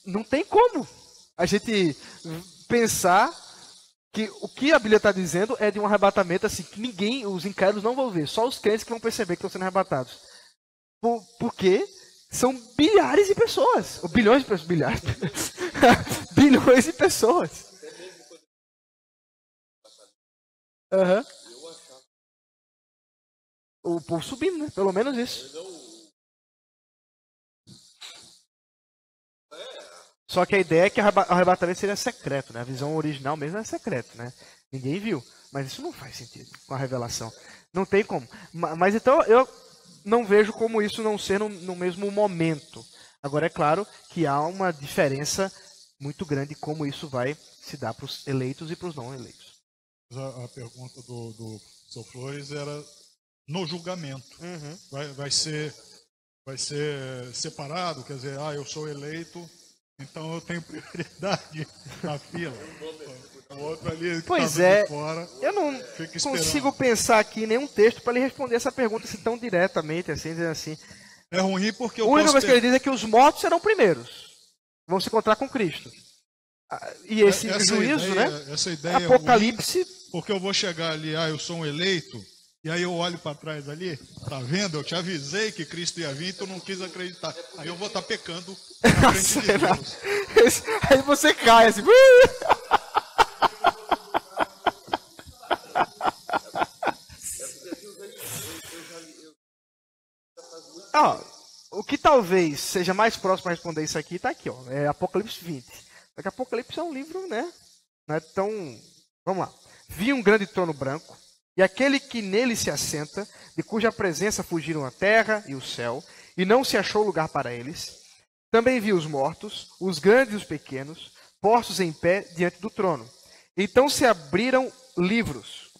não tem como a gente pensar que o que a Bíblia está dizendo é de um arrebatamento assim, que ninguém, os incrédulos não vão ver, só os crentes que vão perceber que estão sendo arrebatados. Porque são bilhares de pessoas, ou bilhões de pessoas, bilhões de pessoas. Uhum. O povo subindo, né? Pelo menos isso. Só que a ideia é que o arrebatamento seria secreto, né? A visão original mesmo é secreto, né? Ninguém viu. Mas isso não faz sentido com a revelação. Não tem como. Mas então eu não vejo como isso não ser no mesmo momento. Agora é claro que há uma diferença muito grande como isso vai se dar para os eleitos e para os não eleitos. A pergunta do Sr. Flores era no julgamento. Uhum. Vai ser separado, quer dizer, eu sou eleito, então eu tenho prioridade na fila. O outro ali que pois tá fora, eu não consigo pensar aqui em nenhum texto para lhe responder essa pergunta assim, tão diretamente, assim, dizendo assim. É ruim porque a única coisa que ele diz é que os mortos serão primeiros. Vão se encontrar com Cristo. E esse juízo, ideia, né? Essa ideia Apocalipse. É ruim porque eu vou chegar ali, eu sou um eleito, e aí eu olho para trás ali, tá vendo? Eu te avisei que Cristo ia vir, tu não quis acreditar. Aí eu vou estar pecando na frente de Deus. Aí você cai assim. O que talvez seja mais próximo para responder isso aqui está aqui, é Apocalipse 20. Porque Apocalipse é um livro, né? Não é tão... Vamos lá. Vi um grande trono branco, e aquele que nele se assenta, de cuja presença fugiram a terra e o céu, e não se achou lugar para eles. Também vi os mortos, os grandes e os pequenos, postos em pé diante do trono. Então se abriram livros.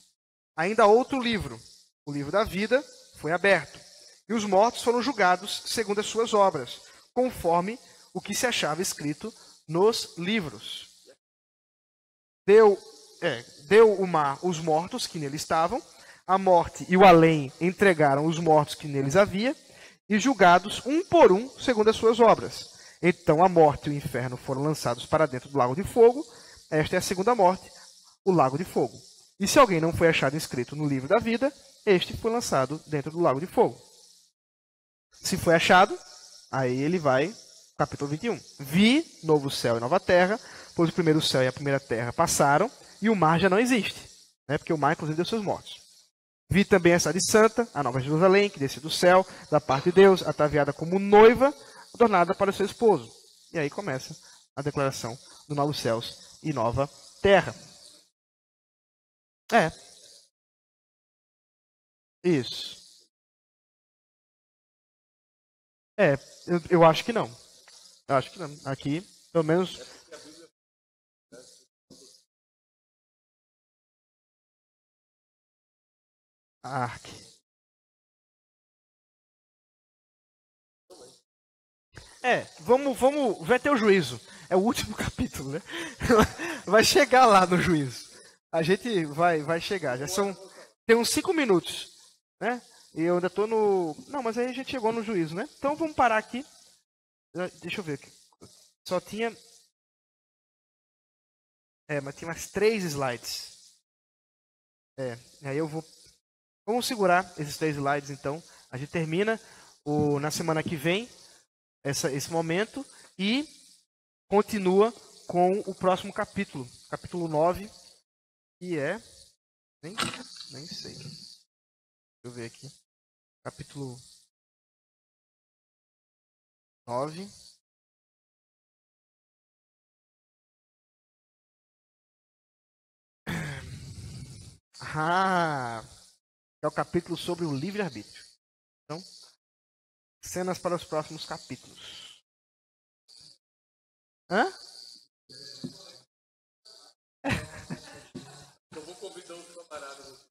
Ainda outro livro, o livro da vida, foi aberto, e os mortos foram julgados segundo as suas obras, conforme o que se achava escrito nos livros. Deu o mar os mortos que nele estavam, a morte e o além entregaram os mortos que neles havia, e julgados um por um segundo as suas obras. Então a morte e o inferno foram lançados para dentro do lago de fogo. Esta é a segunda morte, o lago de fogo. E se alguém não foi achado inscrito no livro da vida, este foi lançado dentro do lago de fogo. Se foi achado, aí ele vai, capítulo 21. Vi novo céu e nova terra, pois o primeiro céu e a primeira terra passaram, e o mar já não existe, né? Porque o mar, inclusive, deu seus mortos. Vi também a cidade santa, a nova Jerusalém, que desceu do céu, da parte de Deus, ataviada como noiva, adornada para o seu esposo. E aí começa a declaração do novos céus e nova terra. Isso. Eu acho que não. Eu acho que não. Aqui, pelo menos... Arque. Vamos, vai ter o juízo. É o último capítulo, né? Vai chegar lá no juízo. A gente vai chegar. Tem uns 5 minutos, né? E eu ainda tô no... Não, mas aí a gente chegou no juízo, né? Então vamos parar aqui. Deixa eu ver aqui. Só tinha... mas tinha umas 3 slides. Aí eu vou... Vamos segurar esses 3 slides, então. A gente termina na semana que vem esse momento e continua com o próximo capítulo. Capítulo 9, que é... Nem sei. Deixa eu ver aqui. Capítulo 9. É o capítulo sobre o livre-arbítrio. Então, cenas para os próximos capítulos. Eu vou convidar os camaradas.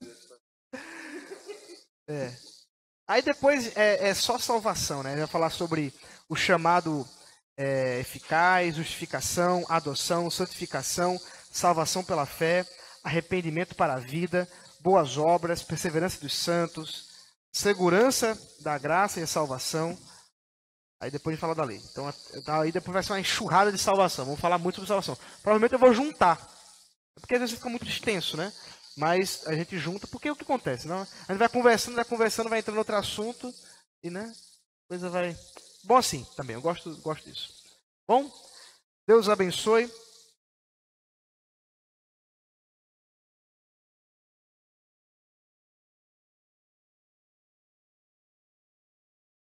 Aí depois é só salvação, né? Vai falar sobre o chamado eficaz, justificação, adoção, santificação, salvação pela fé, arrependimento para a vida, boas obras, perseverança dos santos, segurança da graça e a salvação. Aí depois a gente fala da lei. Então aí depois vai ser uma enxurrada de salvação. Vamos falar muito sobre salvação. Provavelmente eu vou juntar. Porque às vezes fica muito extenso, né? Mas a gente junta, porque é o que acontece? Não? A gente vai conversando, vai entrando em outro assunto e, né? A coisa vai... Bom assim, também, eu gosto disso. Bom, Deus abençoe.